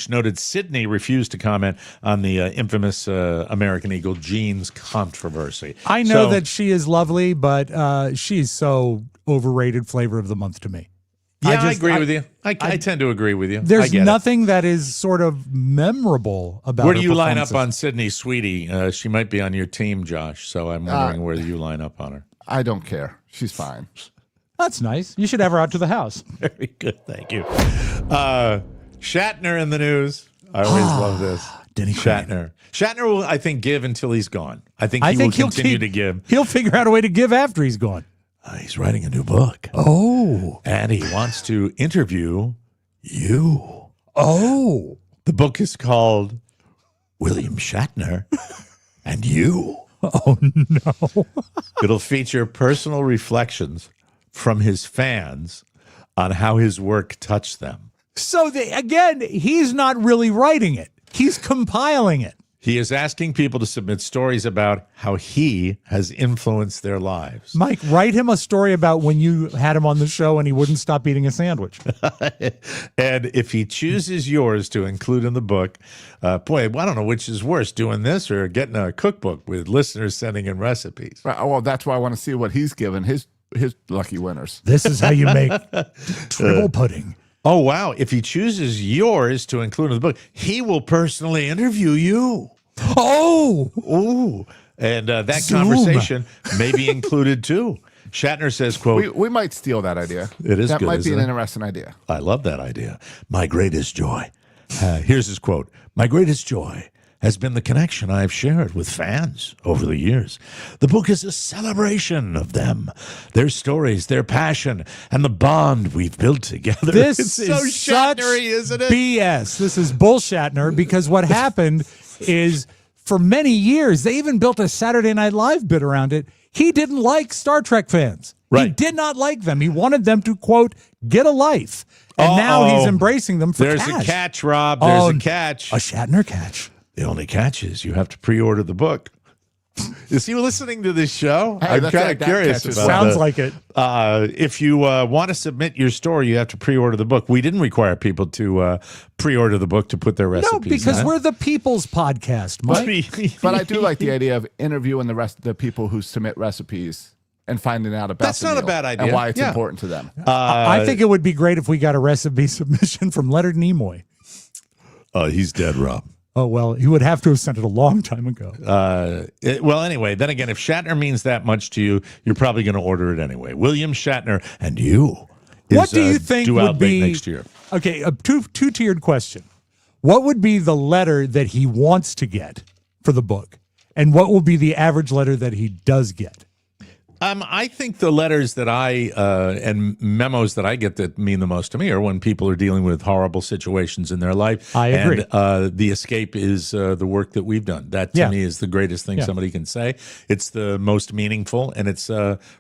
noted Sydney refused to comment on the infamous American Eagle jeans controversy. I know that she is lovely, but she's so overrated flavor of the month to me. Yeah, I agree with you. I tend to agree with you. There's nothing that is sort of memorable about Where do her you line up performances. on Sydney Sweetie? She might be on your team, Josh, so I'm wondering where you line up on her. I don't care. She's fine. That's nice. You should have her out to the house. Very good. Thank you. Shatner in the news. I always love this. Denny Shatner. Shatner will, I think, give until he's gone. I think he'll continue to give. He'll figure out a way to give after he's gone. He's writing a new book. Oh. And he wants to interview you. Oh. The book is called William Shatner and You. Oh, no. It'll feature personal reflections from his fans on how his work touched them. So, again, he's not really writing it. He's compiling it. He is asking people to submit stories about how he has influenced their lives. Mike, write him a story about when you had him on the show and he wouldn't stop eating a sandwich. And if he chooses yours to include in the book, boy, I don't know which is worse, doing this or getting a cookbook with listeners sending in recipes. Right, well, that's why I want to see what he's given his lucky winners. This is how you make triple pudding. Oh, wow. If he chooses yours to include in the book, he will personally interview you. Oh! Ooh. And that Zoom. conversation may be included, too. Shatner says, quote, We might steal that idea. It is that good, might be isn't an it? interesting idea. I love that idea. My greatest joy. Here's his quote. My greatest joy has been the connection I've shared with fans over the years. The book is a celebration of them, their stories, their passion, and the bond we've built together. This It's is so such Shatnery, isn't it? BS. This is bullshatner because what happened is for many years, they even built a Saturday Night Live bit around it. He didn't like Star Trek fans. He Right. did not like them. He wanted them to, quote, get a life. And now he's embracing them for There's cash. a catch, Rob. There's Oh, a catch. A Shatner catch. The only catch is you have to pre-order the book. Is he listening to this show? Hey, I'm that's kind right, of that curious catches. about Sounds that. like it. If you want to submit your story, you have to pre-order the book. We didn't require people to pre-order the book to put their recipes No, because in. we're the People's Podcast, Mike. But I do like the idea of interviewing the people who submit recipes and finding out about That's the not a meal bad idea. and why it's Yeah. important to them. I think it would be great if we got a recipe submission from Leonard Nimoy. He's dead, Rob. Oh, well, he would have to have sent it a long time ago. Well, anyway, then again, if Shatner means that much to you, you're probably going to order it anyway. William Shatner and You. What do you think due would out late be next year? Okay, a two-tiered question. What would be the letter that he wants to get for the book? And what will be the average letter that he does get? I think the letters that and memos that I get that mean the most to me are when people are dealing with horrible situations in their life. I agree. And the escape is the work that we've done. That to me is the greatest thing somebody can say. It's the most meaningful, and it's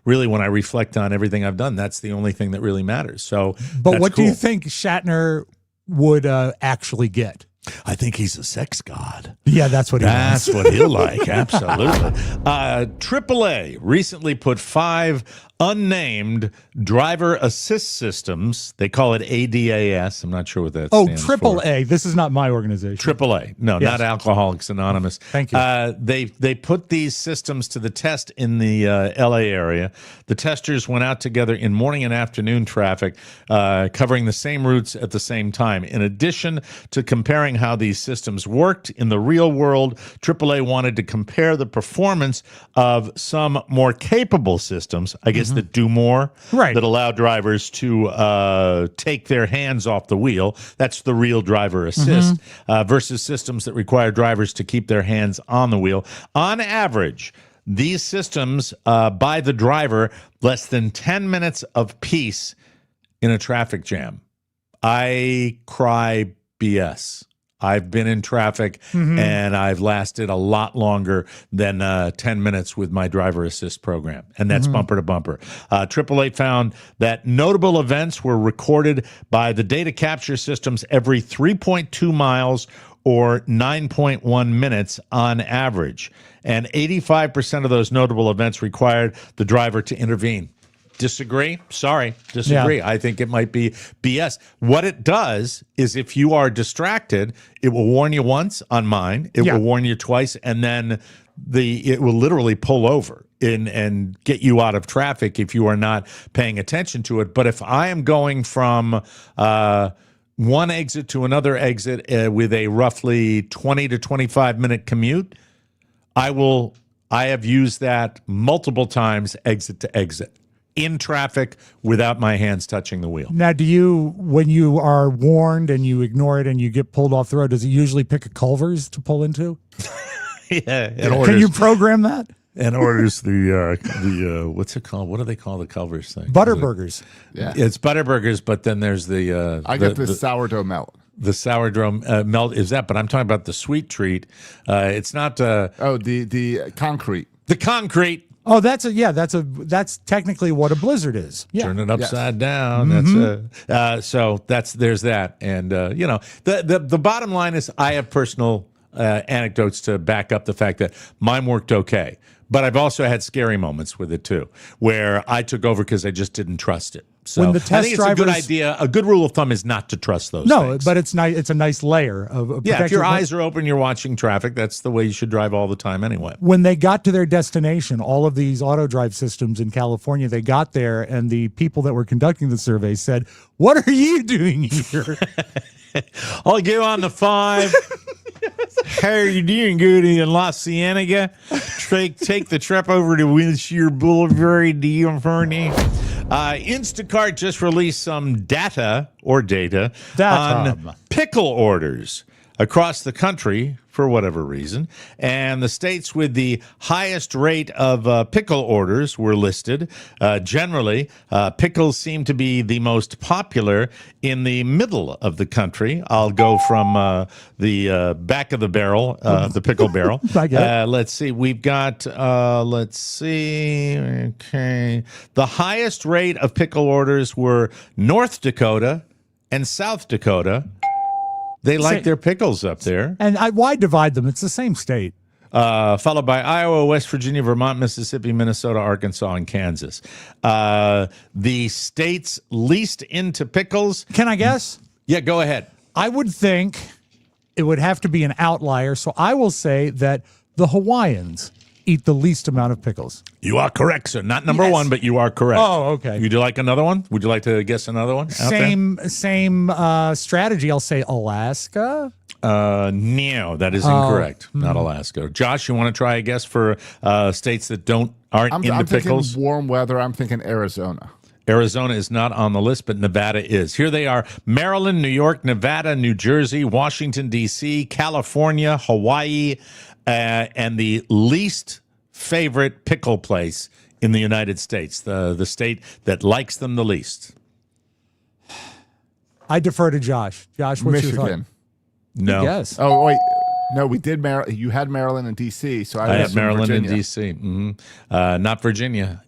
really when I reflect on everything I've done, that's the only thing that really matters. So, But what do you think Shatner would actually get? I think he's a sex god. Yeah, that's what he wants. That's what he'll like. Absolutely. AAA recently put 5 unnamed driver assist systems. They call it ADAS. I'm not sure what that Oh, stands triple for. A. This is not my organization. AAA. No, Yes. not Alcoholics Anonymous. Thank you. They put these systems to the test in the LA area. The testers went out together in morning and afternoon traffic, covering the same routes at the same time. In addition to comparing how these systems worked in the real world, AAA wanted to compare the performance of some more capable systems, I guess, that do more, Right. that allow drivers to take their hands off the wheel. That's the real driver assist, versus systems that require drivers to keep their hands on the wheel. On average, these systems buy the driver less than 10 minutes of peace in a traffic jam. I cry BS. I've been in traffic and I've lasted a lot longer than 10 minutes with my driver assist program. And that's bumper to bumper. AAA found that notable events were recorded by the data capture systems every 3.2 miles or 9.1 minutes on average. And 85% of those notable events required the driver to intervene. Disagree? Sorry, disagree. Yeah. I think it might be BS. What it does is if you are distracted, it will warn you once on mine. It will warn you twice, and then it will literally pull over and get you out of traffic if you are not paying attention to it. But if I am going from one exit to another exit with a roughly 20 to 25 minute commute, I have used that multiple times exit to exit in traffic without my hands touching the wheel. Now, when you are warned and you ignore it and you get pulled off the road, does it usually pick a Culver's to pull into? Yeah. Can you program that? And orders the what's it called? What do they call the Culver's thing? Butterburgers. Yeah. It's Butterburgers, but then there's the I get the sourdough melt. the sourdough melt is that, but I'm talking about the sweet treat. It's not The concrete. the concrete. Oh, that's technically what a blizzard is. Yeah. Turn it upside down. That's there's that, and the bottom line is I have personal anecdotes to back up the fact that mine worked okay, but I've also had scary moments with it too, where I took over because I just didn't trust it. So When the I test think it's a good drivers- idea. A good rule of thumb is not to trust those No, things. but it's nice. It's a nice layer of Yeah, if your protection. eyes are open, you're watching traffic. That's the way you should drive all the time anyway. When they got to their destination, all of these auto drive systems in California, they got there and the people that were conducting the survey said, "What are you doing here?" I'll go on the 5. How are you doing? Good in La Cienega. Take the trip over to Wilshire Boulevard, California. Instacart just released some data on pickle orders across the country for whatever reason. And the states with the highest rate of pickle orders were listed. Generally, pickles seem to be the most popular in the middle of the country. I'll go from the back of the barrel, the pickle barrel. I get it. Let's see. We've got, okay. The highest rate of pickle orders were North Dakota and South Dakota. They like their pickles up there. And why divide them? It's the same state. Followed by Iowa, West Virginia, Vermont, Mississippi, Minnesota, Arkansas, and Kansas. The states least into pickles. Can I guess? Yeah, go ahead. I would think it would have to be an outlier. So I will say that the Hawaiians eat the least amount of pickles. You are correct, sir. Not number Yes. one, but you are correct. Oh, okay. Would you like another one? Would you like to guess another one? out there? Same strategy. I'll say Alaska. No, that is incorrect. Not Alaska. Josh, you want to try a guess for states that aren't I'm into thinking pickles? warm weather. I'm thinking Arizona. Arizona is not on the list, but Nevada is. Here they are: Maryland, New York, Nevada, New Jersey, Washington, D.C., California, Hawaii, and the least favorite pickle place in the United States, the state that likes them the least. I defer to Josh. Josh, what's your thought? Michigan. No. Yes. Oh wait, no, we did. You had Maryland and D.C. So I had assume Maryland Virginia. and D.C. Not Virginia.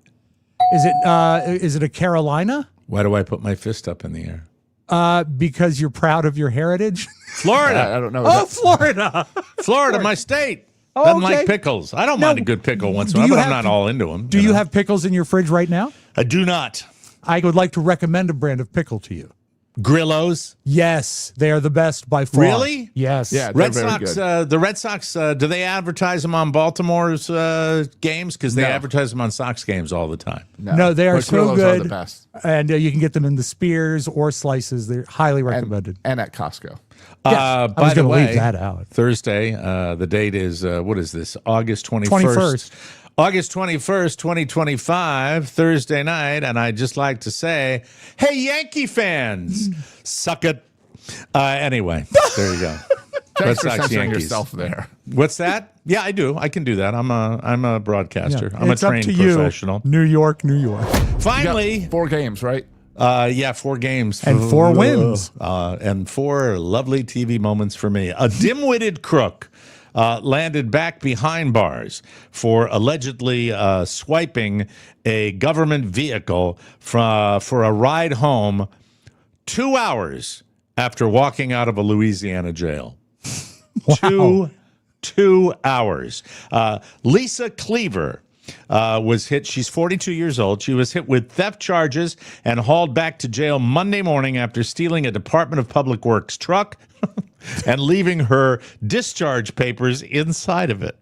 Is it a Carolina? Why do I put my fist up in the air? Because you're proud of your heritage? Florida. I don't know. Oh, Florida. Florida, my state. Oh, Doesn't okay. like pickles. I don't Now, mind a good pickle once in do a while, you but I'm have- not all into them. Do you have pickles in your fridge right now? I do not. I would like to recommend a brand of pickle to you. Grillos. Yes, they are the best by far. Really? Yes. Yeah. Red They're very Sox. good. The Red Sox. Do they advertise them on Baltimore's games? Because they No. advertise them on Sox games all the time. No, they are But so Grillos good. Are the best. And you can get them in the spears or slices. They're highly recommended. And at Costco. Yes, I By was the going to way, leave that out. Thursday. The date is what is this? August 21st. 21st. August 21st, 2025, Thursday night, and I'd just like to say, hey, Yankee fans, suck it. Anyway, there you go. Thanks for Red Sox, censoring Yankees. yourself there. What's that? Yeah, I do. I can do that. I'm a broadcaster. Yeah. I'm It's a up trained to you, professional. New York, New York. You got Finally, 4 games, right? yeah, 4 games. And 4 wins. And 4 lovely TV moments for me. A dim-witted crook landed back behind bars for allegedly swiping a government vehicle for a ride home 2 hours after walking out of a Louisiana jail. Wow. 2 hours. Lisa Cleaver was hit. She's 42 years old. She was hit with theft charges and hauled back to jail Monday morning after stealing a Department of Public Works truck and leaving her discharge papers inside of it.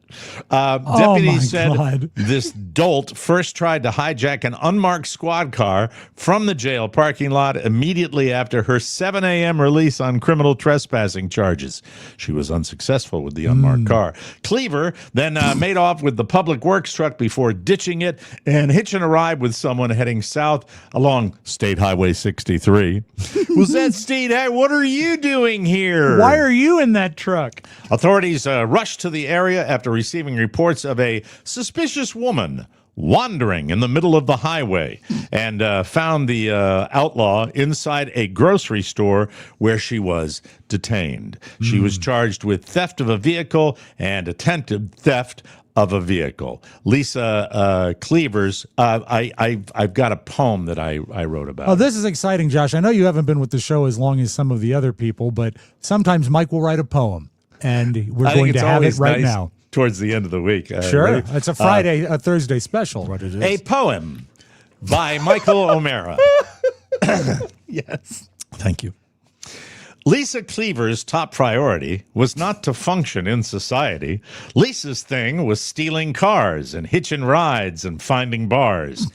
Deputies said God. this dolt first tried to hijack an unmarked squad car from the jail parking lot immediately after her 7 a.m. release on criminal trespassing charges. She was unsuccessful with the unmarked car. Cleaver then made off with the public works truck before ditching it and hitching a ride with someone heading south along State Highway 63. Was that Steve? Hey, what are you doing here? Why are you in that truck? Authorities rushed to the area after receiving reports of a suspicious woman wandering in the middle of the highway and found the outlaw inside a grocery store where she was detained. She was charged with theft of a vehicle and attempted theft of a vehicle. Lisa Cleaver's, I've got a poem that I wrote about. Oh, this is exciting, Josh. I know you haven't been with the show as long as some of the other people, but sometimes Mike will write a poem, and we're I think going to it's have it always right nice now. towards the end of the week. Sure. Ready? It's a Friday, a Thursday special. What it is. A poem by Michael O'Mara. Yes. Thank you. Lisa Cleaver's top priority was not to function in society. Lisa's thing was stealing cars and hitching rides and finding bars.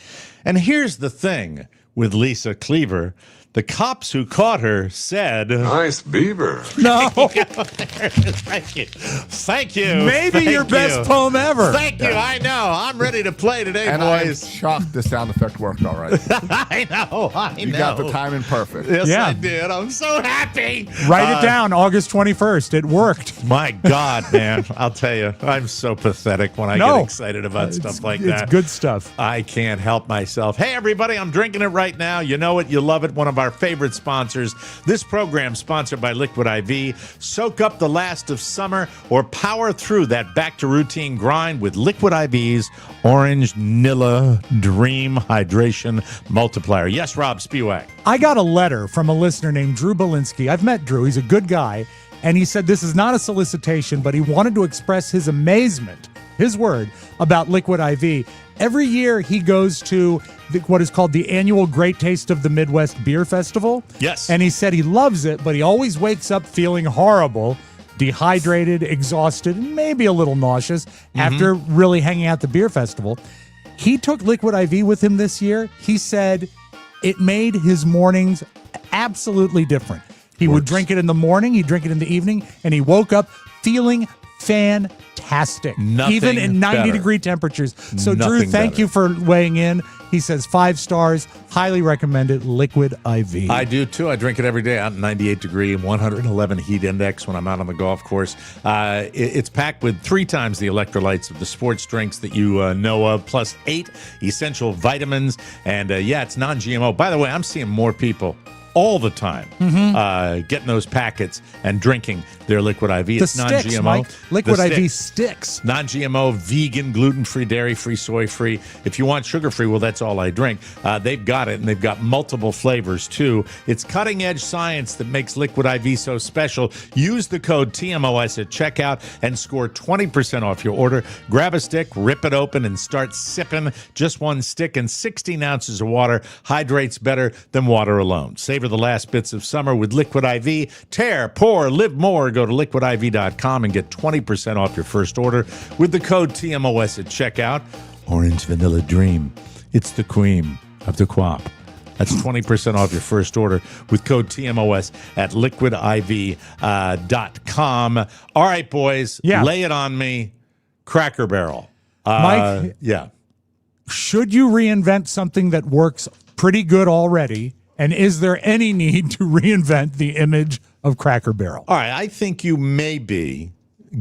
And here's the thing with Lisa Cleaver. The cops who caught her said, Nice beaver. No. Thank you. Thank you. Maybe Thank your best you. poem ever. Thank you. I know. I'm ready to play today, And I'm boys. shocked the sound effect worked all right. I know. You got the timing perfect. Yes, Yeah. I did. I'm so happy. Write it down, August 21st. It worked. My God, man. I'll tell you, I'm so pathetic when I No. get excited about stuff like that. It's good stuff. I can't help myself. Hey, everybody, I'm drinking it right now. You know it. You love it. One of our favorite sponsors. This program sponsored by Liquid IV. Soak up the last of summer or power through that back-to-routine grind with Liquid IV's Orange Nilla Dream Hydration Multiplier. Yes, Rob Spiewak. I got a letter from a listener named Drew Belinsky. I've met Drew. He's a good guy. And he said this is not a solicitation, but he wanted to express his amazement, his word, about Liquid IV. Every year he goes to what is called the annual Great Taste of the Midwest Beer Festival. Yes. And he said he loves it, but he always wakes up feeling horrible, dehydrated, exhausted, and maybe a little nauseous after really hanging out at the beer festival. He took Liquid IV with him this year. He said it made his mornings absolutely different. He would drink it in the morning, he'd drink it in the evening, and he woke up feeling fantastic. Nothing even in 90-degree better. temperatures. So, Drew, Nothing thank better. you for weighing in. He says 5 stars, highly recommended, Liquid IV. I do too. I drink it every day out in 98 degree and 111 heat index when I'm out on the golf course. It's packed with 3 times the electrolytes of the sports drinks that you know of, plus 8 essential vitamins. And yeah, it's non-GMO. By the way, I'm seeing more people all the time getting those packets and drinking their Liquid IV. The It's sticks, non-GMO. Mike. Liquid The IV sticks. sticks. Non-GMO, vegan, gluten-free, dairy-free, soy-free. If you want sugar-free, well, that's all I drink. They've got it, and they've got multiple flavors, too. It's cutting-edge science that makes Liquid IV so special. Use the code TMOS at checkout and score 20% off your order. Grab a stick, rip it open, and start sipping. Just one stick and 16 ounces of water hydrates better than water alone. Savor the last bits of summer with Liquid IV. Tear, pour, live more. Go to liquidiv.com and get 20% off your first order with the code TMOS at checkout. Orange Vanilla Dream. It's the cream of the crop. That's 20% off your first order with code TMOS at liquidiv.com. All right, boys, lay it on me. Cracker Barrel. Mike? Yeah. Should you reinvent something that works pretty good already? And is there any need to reinvent the image of Cracker Barrel? All right, I think you may be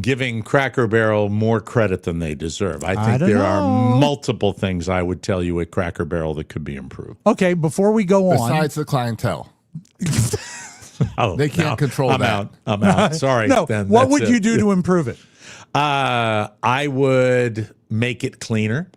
giving Cracker Barrel more credit than they deserve. I think there are multiple things I would tell you at Cracker Barrel that could be improved. Okay, before we go on. Besides the clientele. Oh, They can't control that. I'm out. Sorry. No, then what that's would it. you do to improve it? I would make it cleaner.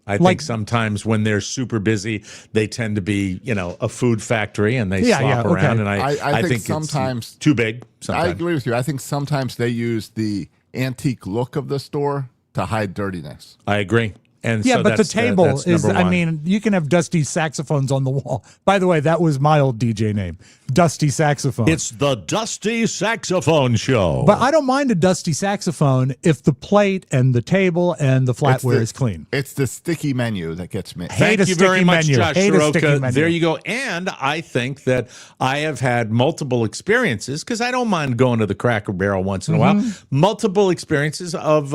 I think sometimes when they're super busy, they tend to be, a food factory and they slop around. And I think sometimes it's too big. I agree with you. I think sometimes they use the antique look of the store to hide dirtiness. I agree. And Yeah, so but the that's, table that's is, number one. you can have dusty saxophones on the wall. By the way, that was my old DJ name, Dusty Saxophone. It's the Dusty Saxophone Show. But I don't mind a dusty saxophone if the plate and the table and the flatware is clean. It's the sticky menu that gets me. Hate Thank a you very sticky much, menu. Josh Hate a sticky Soroka. menu. There you go. And I think that I have had multiple experiences, because I don't mind going to the Cracker Barrel once in a while, multiple experiences of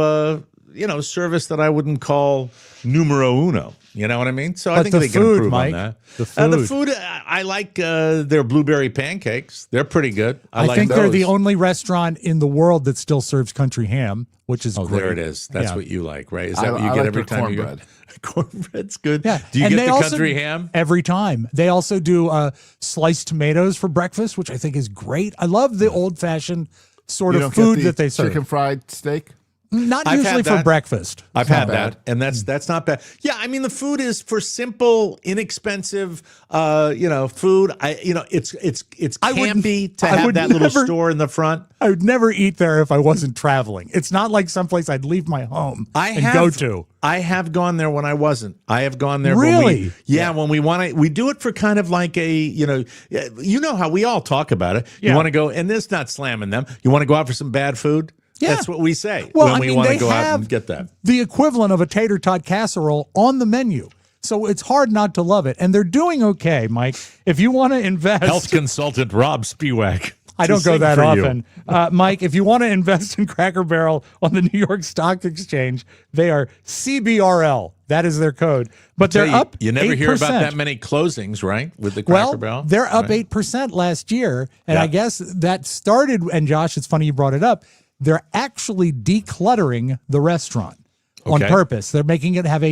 service that I wouldn't call numero uno. You know what I mean? So I But think the they can food, improve Mike, on that. the food. The food, I like their blueberry pancakes. They're pretty good. I like think they're those. the only restaurant in the world that still serves country ham, which is great. There it is. That's what you like, right? Is that what you I get like every their time you go? cornbread. Cornbread's good. Yeah. Do you And get they the also- country ham? Every time. They also do sliced tomatoes for breakfast, which I think is great. I love the old-fashioned sort You of don't get food the that they serve. chicken fried steak? Not I've usually had for that. breakfast. I've It's not had bad. that, and that's not bad. Yeah, I mean the food is for simple, inexpensive, food. It's I wouldn't- campy to I have would that little never- store in the front. I would never eat there if I wasn't traveling. It's not like someplace I'd leave my home and go to. I have gone there when I wasn't. I have gone there. Really? When we want to. We do it for kind of like a, you know how we all talk about it. You Yeah. want to go, and this not slamming them. You want to go out for some bad food? Yeah. That's what we say Well, when we want to go out and get that. the equivalent of a tater tot casserole on the menu. So it's hard not to love it. And they're doing okay, Mike. If you want to invest. Health consultant Rob Spiewak. I don't go Sing that for you. often. Mike, if you want to invest in Cracker Barrel on the New York Stock Exchange, they are CBRL. That is their code. But they're up. You never 8%. hear about that many closings, right? With the Cracker Barrel? They're up right? 8% last year. And Yeah. I guess that started, and Josh, it's funny you brought it up. They're actually decluttering the restaurant on Okay. purpose. They're making it have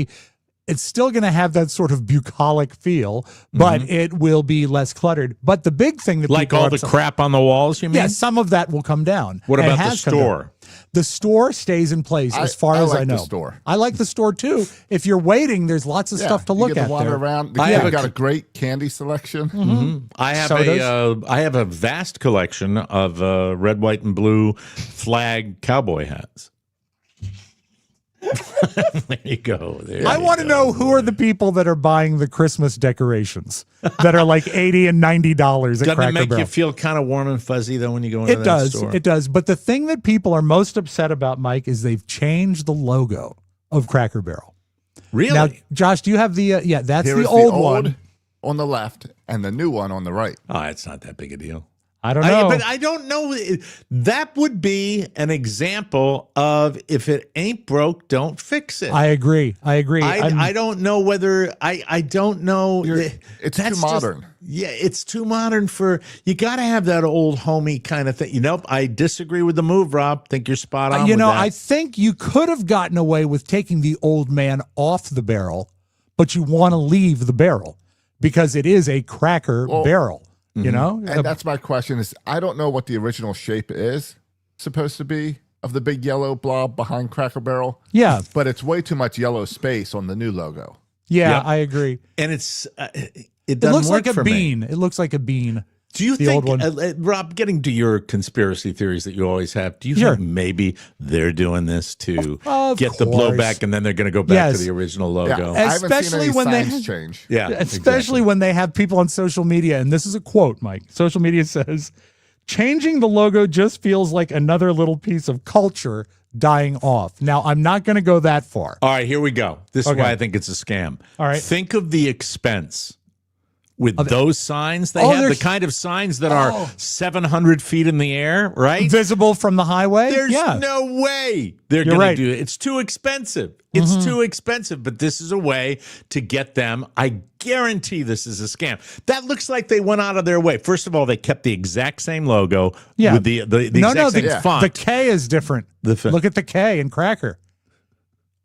it's still going to have that sort of bucolic feel, but it will be less cluttered. But the big thing that Like people all are the upset- crap on the walls, you mean? yeah, some of that will come down. What and about the has come down. store? The store stays in place as far I as like I know. the store. I like the store too. If you're waiting, there's lots of stuff to you look get at to wander there. around. The I kid have got a great candy selection. I have Sodas? I have a vast collection of red, white, and blue flag cowboy hats. There you go. I want to know who are the people that are buying the Christmas decorations that are like $80 and $90 at Doesn't Cracker it make Barrel. you feel kind of warm and fuzzy though when you go into It that does. store? It does. But the thing that people are most upset about, Mike, is they've changed the logo of Cracker Barrel. Really? Now, Josh, do you have the? That's Here the is old one. on the left and the new one on the right. Oh, it's not that big a deal. I don't know. But I don't know. That would be an example of if it ain't broke, don't fix it. I agree. I don't know whether I don't know. It's That's too just- modern. It's too modern for you. Got to have that old homey kind of thing. I disagree with the move, Rob. Think you're spot on. with that. I think you could have gotten away with taking the old man off the barrel, but you want to leave the barrel because it is a Cracker Barrel. You know, And that's my question is, I don't know what the original shape is supposed to be of the big yellow blob behind Cracker Barrel. yeah, But it's way too much yellow space on the new logo. yeah, Yep. I agree. And it It doesn't looks work like a for me. bean. It looks like a bean. Do you The think, old one. Rob, getting to your conspiracy theories that you always have, do you Sure. think maybe they're doing this to Of get the course. blowback and then they're going to go back Yes. to the original Yeah, logo? I haven't seen Especially any when they- signs change. Yeah, Especially exactly. when they have people on social media, and this is a quote, Mike. Social media says, changing the logo just feels like another little piece of culture dying off. Now, I'm not going to go that far. All right, here we go. This is Okay. why I think it's a scam. All right. Think of the expense with those signs they Oh, have, the there's- kind of signs that are 700 feet in the air, right? Visible from the highway? There's yeah. no way they're You're going right. to do it. It's too expensive. It's too expensive, but this is a way to get them. I guarantee this is a scam. That looks like they went out of their way. First of all, they kept the exact same logo Yeah. with the exact same the, font. the K is different. Look at the K in Cracker.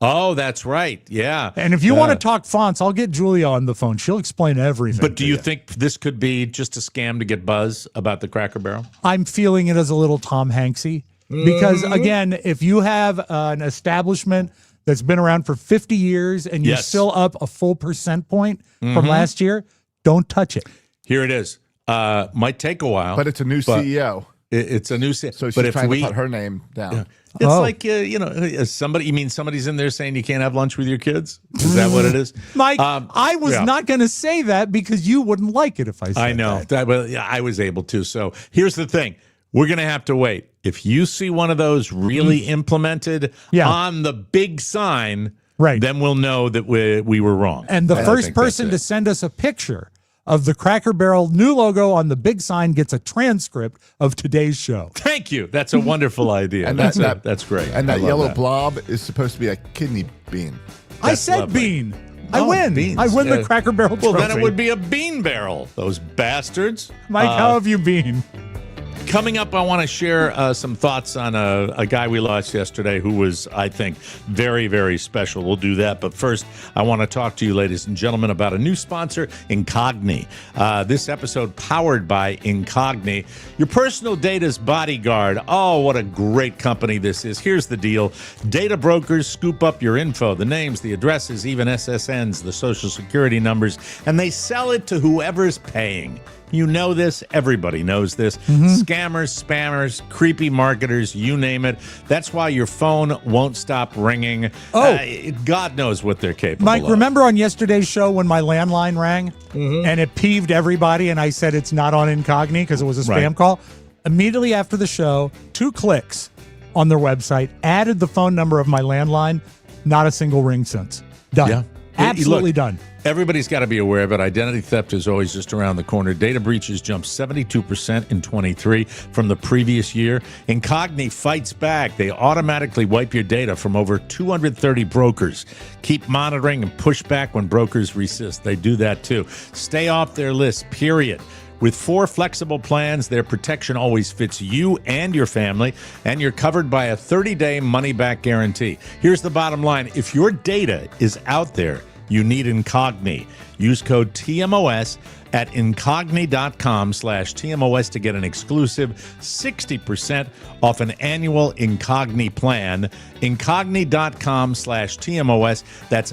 Oh, that's right. Yeah. And if you want to talk fonts, I'll get Julia on the phone. She'll explain everything. But do to you think this could be just a scam to get buzz about the Cracker Barrel? I'm feeling it as a little Tom Hanksy because, again, if you have an establishment that's been around for 50 years and you're Yes. still up a full percent point from last year, don't touch it. Here it is. Might take a while, But it's a new CEO. it's a new CEO. So she's But if trying we, to put her name down. it's Oh. like somebody. You mean somebody's in there saying you can't have lunch with your kids? Is that what it is, Mike, I was yeah. not going to say that because you wouldn't like it if I said I know that, but yeah, I was able to. So here's the thing: we're going to have to wait. If you see one of those really implemented Yeah. on the big sign, Right. then we'll know that we were wrong. And the I first think that's person it. to send us a picture of the Cracker Barrel new logo on the big sign gets a transcript of today's show. Thank you. That's a wonderful idea. And that's that- that's great. And I that love yellow that. blob is supposed to be a kidney bean. I That's said lovely. bean. I Oh, win. beans. I win the Yeah. Cracker Barrel Well, trophy. then it would be a bean barrel. Those bastards. Mike, how have you been? Coming up, I want to share some thoughts on a guy we lost yesterday who was, I think, very, very special. We'll do that. But first, I want to talk to you, ladies and gentlemen, about a new sponsor, Incogni. This episode powered by Incogni, your personal data's bodyguard. Oh, what a great company this is. Here's the deal. Data brokers scoop up your info, the names, the addresses, even SSNs, the social security numbers, and they sell it to whoever's paying. You know this. Everybody knows this. Scammers, spammers, creepy marketers, you name it. That's why your phone won't stop ringing. Oh. God knows what they're capable Mike, of. remember on yesterday's show when my landline rang and it peeved everybody and I said it's not on Incogni because it was a spam Right. call? Immediately after the show, 2 clicks on their website, added the phone number of my landline, not a single ring since. Done. Yeah. Absolutely Look, done. Everybody's got to be aware of it. Identity theft is always just around the corner. Data breaches jumped 72% in 23 from the previous year. Incogni fights back. They automatically wipe your data from over 230 brokers. Keep monitoring and push back when brokers resist. They do that too. Stay off their list, period. With 4 flexible plans, their protection always fits you and your family, and you're covered by a 30-day money-back guarantee. Here's the bottom line. If your data is out there, you need Incogni. Use code TMOS at incogni.com/TMOS to get an exclusive 60% off an annual Incogni plan. Incogni.com/TMOS. That's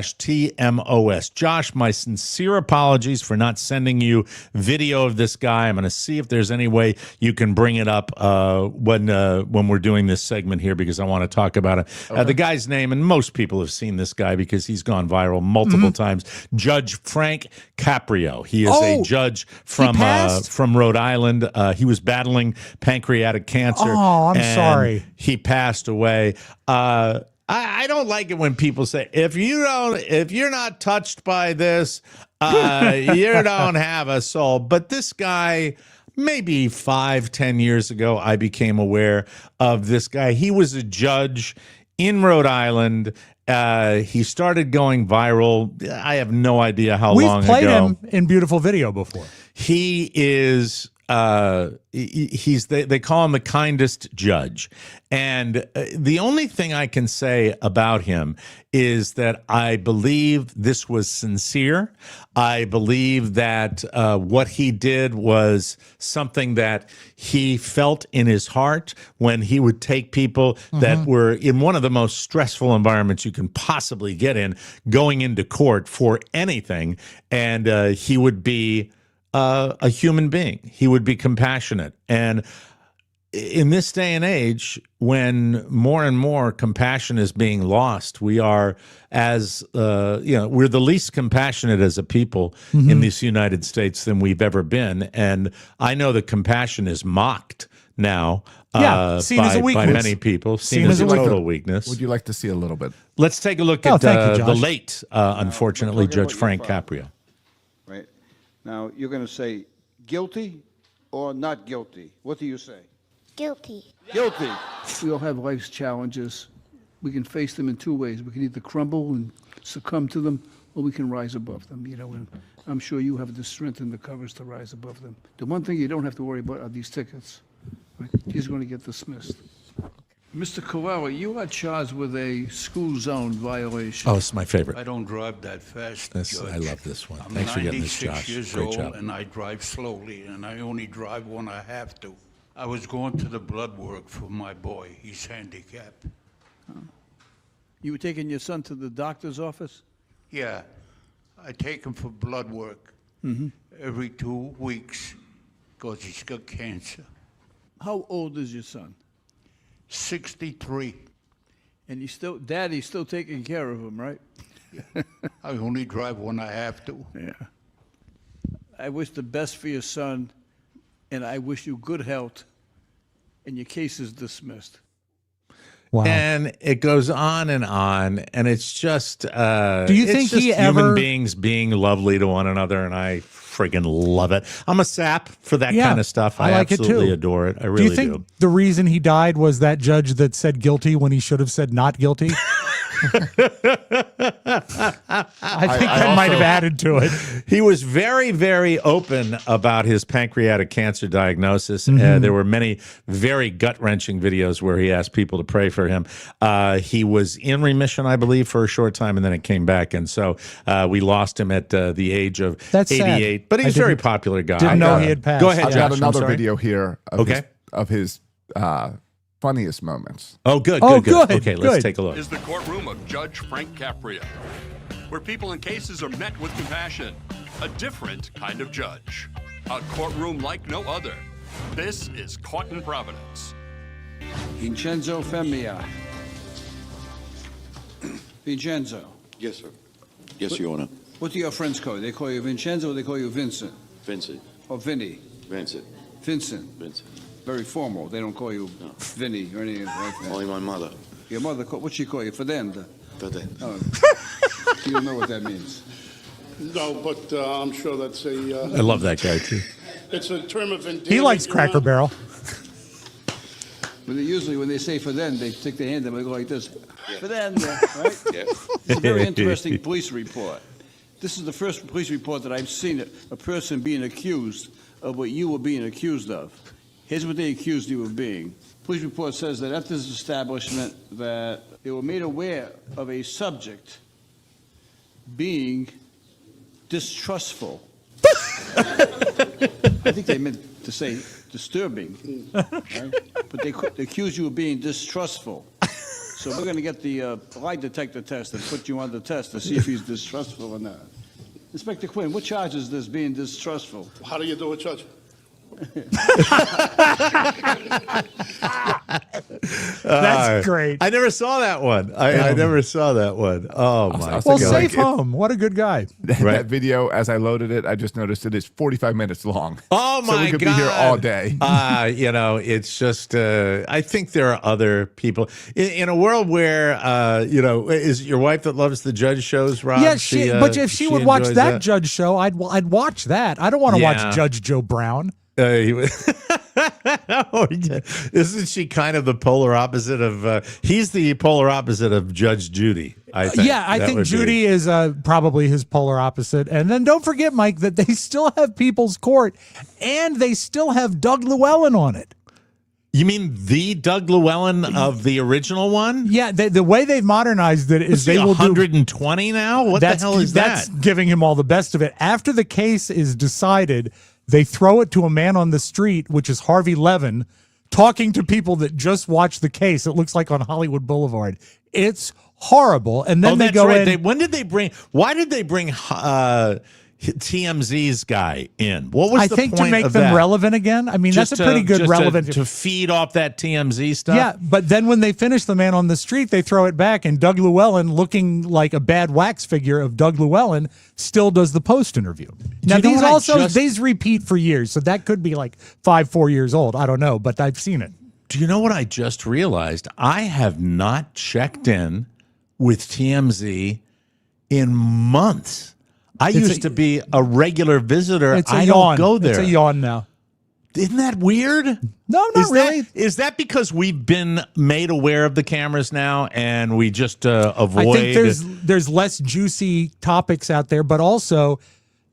INCOGNI.com/TMOS. Josh, my sincere apologies for not sending you video of this guy. I'm going to see if there's any way you can bring it up when we're doing this segment here because I want to talk about it. The guy's name, and most people have seen this guy because he's gone viral multiple times. Judge Frank Caprio. He is a judge from Rhode Island. He was battling pancreatic cancer. Oh, I'm and sorry. He passed away. I don't like it when people say if you're not touched by this, you don't have a soul. But this guy, maybe 5-10 years ago, I became aware of this guy. He was a judge in Rhode Island. He started going viral. I have no idea how long We've played ago. him in beautiful video before. He is they call him the kindest judge. And the only thing I can say about him is that I believe this was sincere. I believe that what he did was something that he felt in his heart when he would take people that were in one of the most stressful environments you can possibly get in, going into court for anything, and he would be a human being. He would be compassionate. And in this day and age, when more and more compassion is being lost, we are we're the least compassionate as a people in this United States than we've ever been. And I know that compassion is mocked now seen as a by weakness. many people, seen as a total weakness. Would you like to see a little bit? Let's take a look at thank you, the Josh. late, unfortunately, we're talking Judge about Frank your father. Caprio. Right. Now, you're going to say guilty or not guilty. What do you say? Guilty. Guilty. We all have life's challenges. We can face them in two ways. We can either crumble and succumb to them, or we can rise above them. And I'm sure you have the strength and the courage to rise above them. The one thing you don't have to worry about are these tickets. Right? He's going to get dismissed. Mr. Carrera, you are charged with a school zone violation. Oh, it's my favorite. I don't drive that fast, I Judge. love this one. I'm Thanks for getting 96 this, Josh. years Great old, job. and I drive slowly, and I only drive when I have to. I was going to the blood work for my boy. He's handicapped. You were taking your son to the doctor's office? Yeah, I take him for blood work every 2 weeks because he's got cancer. How old is your son? 63. And Daddy's still taking care of him, right? I only drive when I have to. Yeah. I wish the best for your son, and I wish you good health, and your case is dismissed. Wow. And it goes on, and it's just. Do you it's think just he human ever- beings being lovely to one another, and I friggin' love it. I'm a sap for that Yeah, kind of stuff. I like it absolutely too. adore it. I Do really you think the reason he died was that judge that said guilty when he should have said not guilty? I think that might have added to it. He was very, very open about his pancreatic cancer diagnosis. There were many very gut-wrenching videos where he asked people to pray for him. He was in remission, I believe, for a short time, and then it came back. And so we lost him at the age of That's 88. sad. But he's I a very didn't- popular guy. Didn't know he had passed. Go ahead, I've Josh. got I'm another sorry. video here of his funniest moments. Oh, good, Oh, good. good, Okay, let's good. take a look. Is the courtroom of Judge Frank Caprio, where people in cases are met with compassion. A different kind of judge. A courtroom like no other. This is Caught in Providence. Vincenzo Femia. Vincenzo. Yes, sir. Yes, Your Honor. What do your friends call you? They call you Vincenzo or they call you Vincent? Vincent. Or Vinny? Vincent. Vincent. Vincent. Very formal. They don't call you Vinny or anything like that. Only my mother. Your mother, what she call you? Fernanda? But then. Oh. You don't know what that means. No, but I'm sure that's I love that guy, too. it's a term of endearment. He likes Cracker Barrel. But usually when they say for them, they take their hand and they go like this. For them, right? Yeah. It's a very interesting police report. This is the first police report that I've seen a person being accused of what you were being accused of. Here's what they accused you of being. Police report says that at this establishment that they were made aware of a subject being distrustful. I think they meant to say disturbing, right? But they accused you of being distrustful. So we're going to get the lie detector test and put you on the test to see if he's distrustful or not. Inspector Quinn, what charges this being distrustful? How do you do it, Judge? That's great. I never saw that one. I never saw that one. Oh, my Well, God. safe home. What a good guy. That video, as I loaded it, I just noticed it is 45 minutes long. Oh, my God. So we could be here all day. It's just, I think there are other people. In a world where, is it your wife that loves the judge shows, Rob? Yeah, but if she would watch enjoys that judge show, I'd watch that. I don't want to Yeah. watch Judge Joe Brown. He was Oh, yeah. Isn't she kind of the polar opposite of? He's the polar opposite of Judge Judy. I think. Yeah, I think Judy is probably his polar opposite. And then don't forget, Mike, that they still have People's Court, and they still have Doug Llewellyn on it. You mean the Doug Llewellyn of the original one? Yeah, the way they've modernized it is they will 120 now. What the hell is that's that? Giving him all the best of it. After the case is decided, they throw it to a man on the street, which is Harvey Levin, talking to people that just watched the case. It looks like on Hollywood Boulevard. It's horrible. And then they go in. Why did they bring TMZ's guy in? What was I the think point to make of them that? relevant again. I mean, Just that's a pretty good relevant to feed off that TMZ stuff. Yeah, but then when they finish the man on the street, they throw it back, and Doug Llewellyn, looking like a bad wax figure of Doug Llewellyn, still does the post interview. Now these repeat for years, so that could be like 4 years old. I don't know, but I've seen it. Do you know what I just realized? I have not checked in with TMZ in months. I used to be a regular visitor. I don't go there. It's a yawn now. Isn't that weird? No, not really. Is that because we've been made aware of the cameras now and we just avoid? I think there's less juicy topics out there, but also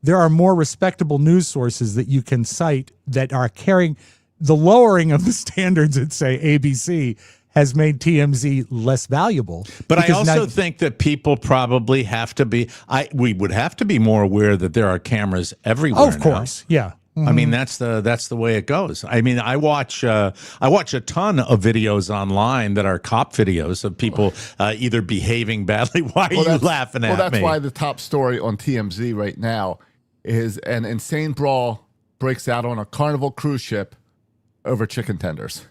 there are more respectable news sources that you can cite that are carrying the lowering of the standards at, say, ABC has made TMZ less valuable. But I also think that people probably have to be. We would have to be more aware that there are cameras everywhere. Oh, of course, yeah. I mean, that's the way it goes. I mean, I watch a ton of videos online that are cop videos of people either behaving badly. Why are you laughing at me? Well, that's why the top story on TMZ right now is an insane brawl breaks out on a Carnival cruise ship over chicken tenders.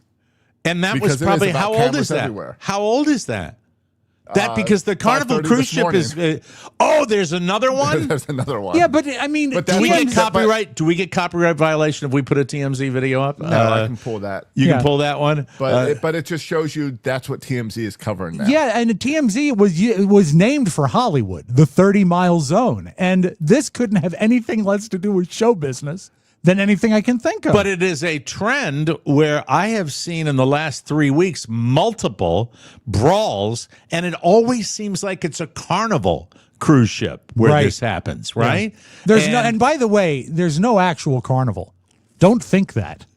And that was probably, how old is that? Everywhere. How old is that? That because the Carnival cruise ship is. There's another one. There's another one. Yeah, but I mean, do we get copyright? Do we get copyright violation if we put a TMZ video up? No, I can pull that. You can pull that one, but it just shows you that's what TMZ is covering now. Yeah, and TMZ was named for Hollywood, the 30-mile zone, and this couldn't have anything less to do with show business than anything I can think of. But it is a trend where I have seen in the last 3 weeks multiple brawls, and it always seems like it's a Carnival cruise ship where this happens, right? Yeah. And by the way, there's no actual Carnival. Don't think that.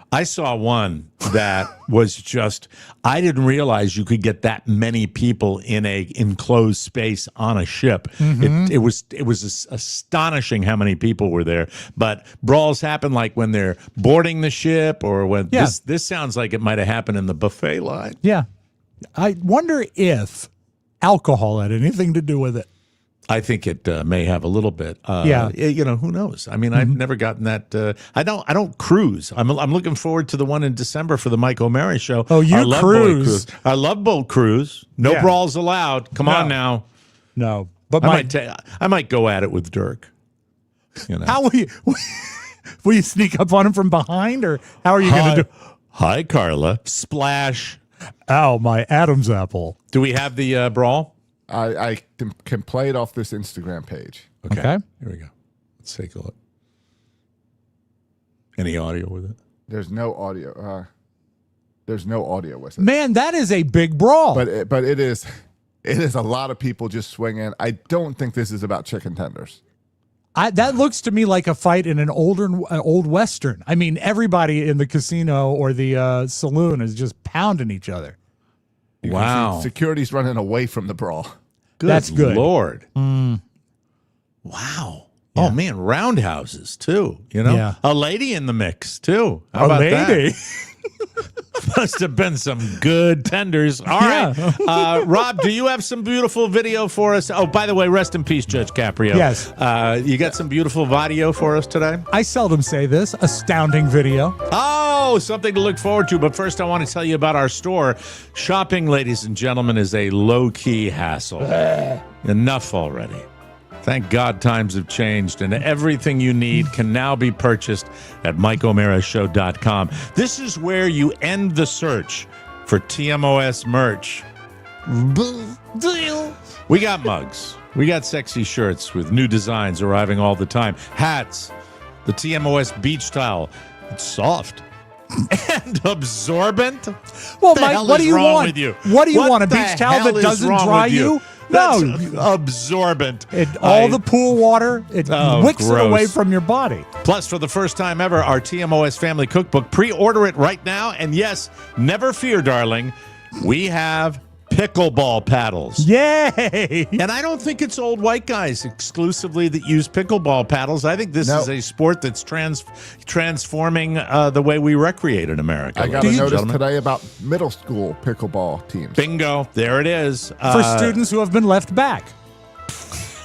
I saw one that was just, I didn't realize you could get that many people in a enclosed space on a ship. Mm-hmm. It was astonishing how many people were there. But brawls happen like when they're boarding the ship or when this sounds like it might have happened in the buffet line. Yeah. I wonder if alcohol had anything to do with it. I think it may have a little bit. Who knows? I mean, I've never gotten that. I don't cruise. I'm looking forward to the one in December for the Mike O'Mara show. Oh, you cruise? I love boat cruise. No brawls allowed. Come on now. No, but I might go at it with Dirk. You know. How will you? Will you sneak up on him from behind, or how are you going to do? Hi, Carla. Splash. Ow, my Adam's apple. Do we have the brawl? I can play it off this Instagram page. Okay. Here we go. Let's take a look. Any audio with it? There's no audio. There's no audio with it. Man, that is a big brawl. But it is a lot of people just swinging. I don't think this is about chicken tenders. That looks to me like a fight in an old Western. I mean, everybody in the casino or the saloon is just pounding each other. Wow. Security's running away from the brawl. That's good. Lord. Wow. Yeah. Oh, man. Roundhouses, too. You know? Yeah. A lady in the mix, too. How about lady? That? Must have been some good tenders. All right. Rob, do you have some beautiful video for us? Oh, by the way, rest in peace, Judge Caprio. Yes. You got some beautiful video for us today? I seldom say this. Astounding video. Oh, something to look forward to. But first, I want to tell you about our store. Shopping, ladies and gentlemen, is a low-key hassle. Enough already. Thank God times have changed, and everything you need can now be purchased at MikeO'MaraShow.com. This is where you end the search for TMOS merch. We got mugs. We got sexy shirts with new designs arriving all the time. Hats. The TMOS beach towel. It's soft. and absorbent. Well, the Mike, hell what is do you wrong want? with you? What do you want? A the beach towel hell that is doesn't wrong dry with you? That's No, absorbent. all the pool water, it wicks it gross. away from your body. Plus, for the first time ever, our TMOS Family Cookbook. Pre-order it right now. And yes, never fear, darling. We have pickleball paddles. Yay! And I don't think it's old white guys exclusively that use pickleball paddles. I think this is a sport that's transforming the way we recreate in America. I got a notice today about middle school pickleball teams. Bingo. There it is. For students who have been left back.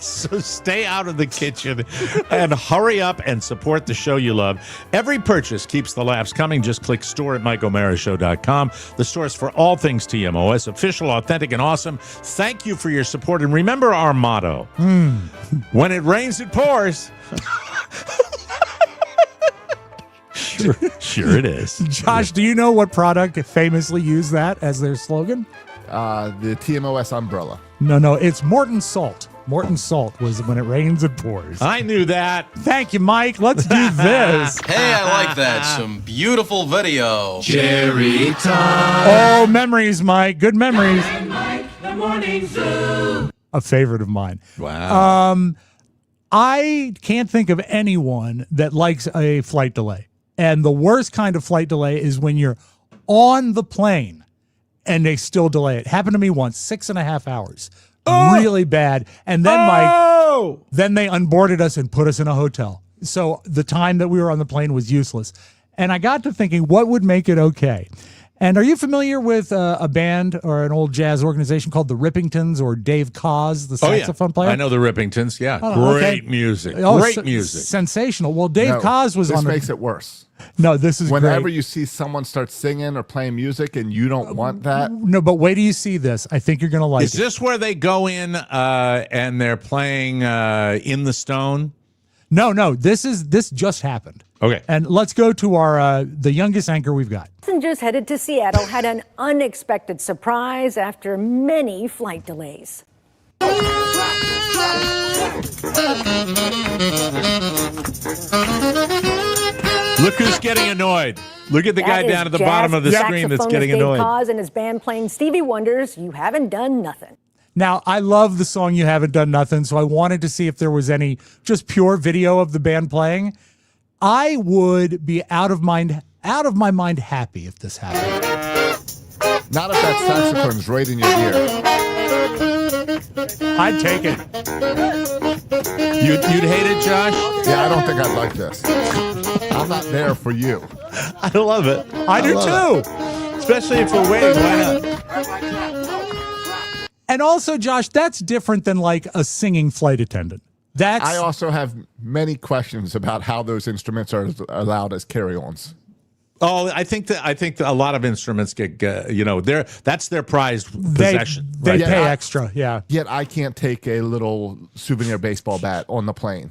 So stay out of the kitchen and hurry up and support the show you love. Every purchase keeps the laughs coming. Just click store at MikeO'MaraShow.com. The source for all things TMOS, official, authentic, and awesome. Thank you for your support. And remember our motto. When it rains, it pours. Sure it is. Josh, do you know what product famously used that as their slogan? The TMOS umbrella. No, it's Morton Salt. Morton Salt was when it rains, it pours. I knew that. Thank you, Mike. Let's do this. Hey, I like that. Some beautiful video. Cherry time. Oh, memories, Mike. Good memories. Mike, the morning zoo. A favorite of mine. Wow. I can't think of anyone that likes a flight delay. And the worst kind of flight delay is when you're on the plane and they still delay it. Happened to me once, 6.5 hours. Really bad. And then then they unboarded us and put us in a hotel. So the time that we were on the plane was useless. And I got to thinking, what would make it okay? And are you familiar with a band or an old jazz organization called the Rippingtons or Dave Koz, the saxophone player? I know the Rippingtons. Yeah. Oh, Great music. Oh, Great music. Sensational. Well, Dave Koz was on This makes it worse. No, this is Whenever great. you see someone start singing or playing music and you don't want that. No, but wait till you see this. I think you're going to like Is it. this where they go in and they're playing In the Stone? No, this just happened. Okay. And let's go to our the youngest anchor we've got. Passengers headed to Seattle had an unexpected surprise after many flight delays. Look who's getting annoyed. Look at the guy down at the bottom of the screen that's getting annoyed. Dave Koz and his band playing Stevie Wonder's "You Haven't Done Nothing." Now, I love the song You Haven't Done Nothing, so I wanted to see if there was any just pure video of the band playing. I would be out of my mind happy if this happened. Not if that saxophone's right in your ear. I'd take it. You'd hate it, Josh? Yeah, I don't think I'd like this. I'm not there for you. I love it. I do too. Especially if we're waiting. Why not? And also, Josh, that's different than like a singing flight attendant. I also have many questions about how those instruments are allowed as carry-ons. Oh, I think that a lot of instruments get that's their prized possession. They pay extra, yeah. Yet I can't take a little souvenir baseball bat on the plane.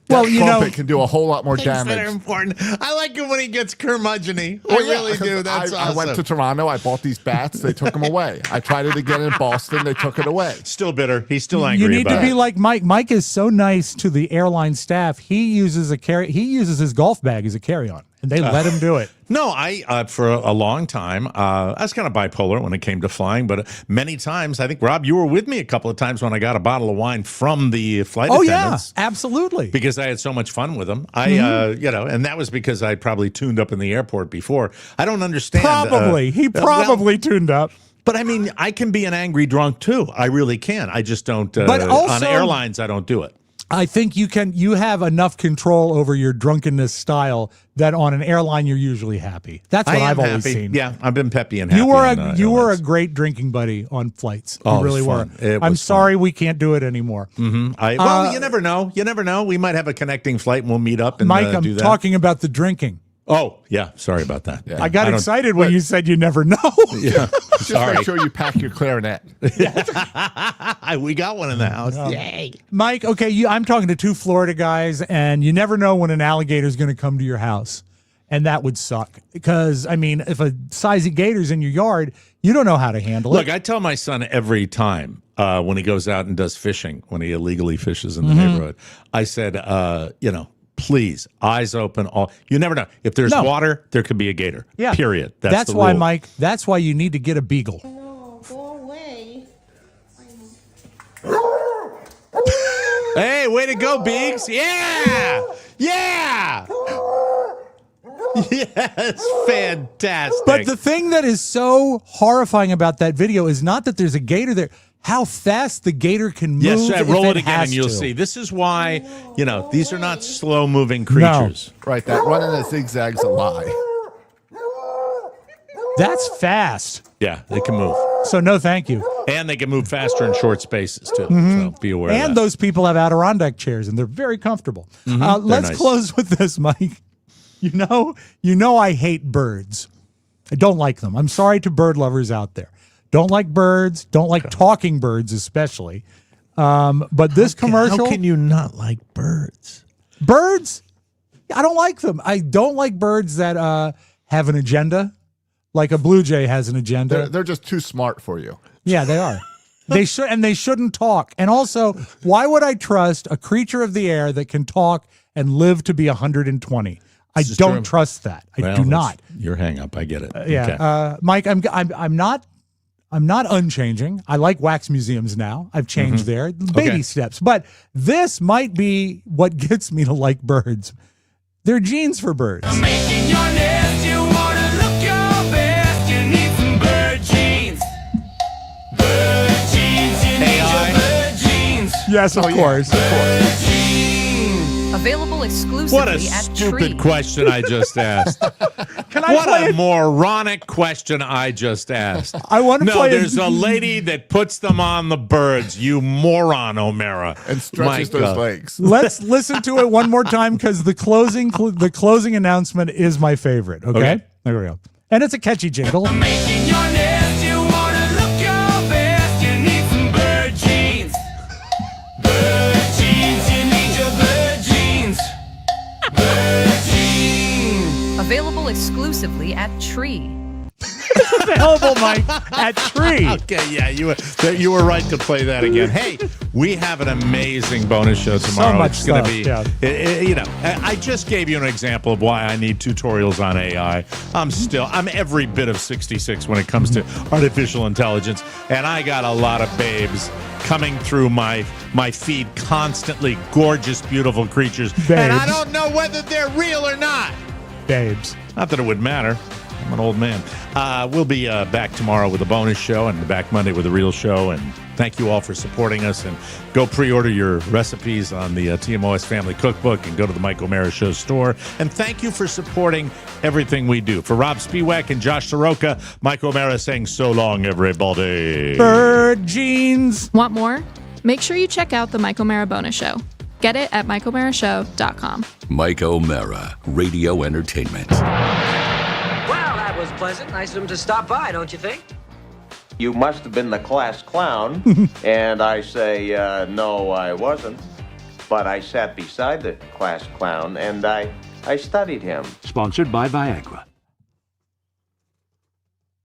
Well, that trumpet can do a whole lot more Things that are damage. important. I like it when he gets curmudgeon-y. I Well, yeah, really do. That's I awesome. went to Toronto. I bought these bats. They took them away. I tried it again in Boston. They took it away. Still bitter. He's still angry. You need about to be it. like Mike. Mike is so nice to the airline staff. He uses his golf bag as a carry-on, and they let him do it. No, I for a long time, I was kind of bipolar when it came to flying, but many times, I think, Rob, you were with me a couple of times when I got a bottle of wine from the flight attendants. Yeah, absolutely. Because I had so much fun with them. And that was because I probably tuned up in the airport before. I don't understand. He probably tuned up. But I mean, I can be an angry drunk too. I really can. I just don't. But also, on airlines, I don't do it. I think you have enough control over your drunkenness style that on an airline you're usually happy. That's what I've always seen. Yeah, I've been peppy and happy. You were a great drinking buddy on flights. Oh, You really it was were. fun. It I'm was sorry we can't do it anymore. Mm-hmm. Well, you never know. You never know. We might have a connecting flight and we'll meet up and Mike, do I'm that. talking about the drinking. Oh, yeah. Sorry about that. Yeah. I got excited when you said you never know. Yeah. Just Sorry. make sure you pack your clarinet. We got one in the house. Oh. Yay. Mike, okay, I'm talking to two Florida guys, and you never know when an alligator is going to come to your house. And that would suck. Because, I mean, if a sizey gator's in your yard, you don't know how to handle it. Look, I tell my son every time when he goes out and does fishing, when he illegally fishes in the neighborhood, I said, please, eyes open. You never know. If there's water, there could be a gator. Yeah. Period. That's the why, rule. Mike. That's why you need to get a beagle. No, go away. Hey, way to go, Beegs. Yeah. Yeah. Yes, fantastic. But the thing that is so horrifying about that video is not that there's a gator there. How fast the gator can move. Yes, roll it again has and you'll to. see. This is why, these are not slow-moving creatures. Right, that running a zigzag's a lie. That's fast. Yeah, they can move. So no, thank you. And they can move faster in short spaces, too. So be aware of that. And those people have Adirondack chairs, and they're very comfortable. Let's nice. close with this, Mike. You know I hate birds. I don't like them. I'm sorry to bird lovers out there. Don't like birds. Don't like talking birds, especially. But this commercial. How can you not like birds? Birds? I don't like them. I don't like birds that have an agenda. Like a blue jay has an agenda. They're just too smart for you. Yeah, they are. They shouldn't talk. And also, why would I trust a creature of the air that can talk and live to be 120? I don't trust that. I do not. Your hang up. I get it. Yeah, Okay. Mike, I'm not unchanging. I like wax museums now. I've changed there. Baby steps. But this might be what gets me to like birds. They're genes for birds. Making your nest, you wanna look your best. You need some bird genes. Bird genes, you need your bird genes. Yes, of course. Bird genes. Available exclusively What a at stupid Tree. question I just asked. What a moronic question I just asked. I want to play there's a lady that puts them on the birds, you moron, O'Mara. And stretches those legs. Let's listen to it one more time because the closing announcement is my favorite. Okay? There we go. And it's a catchy jingle. Making your nest, you wanna look your best. You need some bird genes. Bird genes, you need your bird genes. Bird genes. Available exclusively at Tree. Available, Mike, at Tree. Okay, yeah, you were right to play that again. Hey, we have an amazing bonus show tomorrow. So much it's going to stuff, be, I just gave you an example of why I need tutorials on AI. I'm every bit of 66 when it comes to artificial intelligence, and I got a lot of babes coming through my feed constantly, gorgeous, beautiful creatures, and I don't know whether they're real or not. Babes. Not that it would matter. I'm an old man. We'll be back tomorrow with a bonus show and back Monday with a real show. And thank you all for supporting us. And go pre-order your recipes on the TMOS Family Cookbook and go to the Mike O'Mara Show store. And thank you for supporting everything we do. For Rob Spiewak and Josh Soroka, Mike O'Mara saying so long, everybody. Bird genes. Want more? Make sure you check out the Mike O'Mara Bonus Show. Get it at MikeO'MaraShow.com. Mike O'Mara, Radio Entertainment. Well, that was pleasant. Nice of him to stop by, don't you think? You must have been the class clown. And I say, no, I wasn't. But I sat beside the class clown and I studied him. Sponsored by Viagra.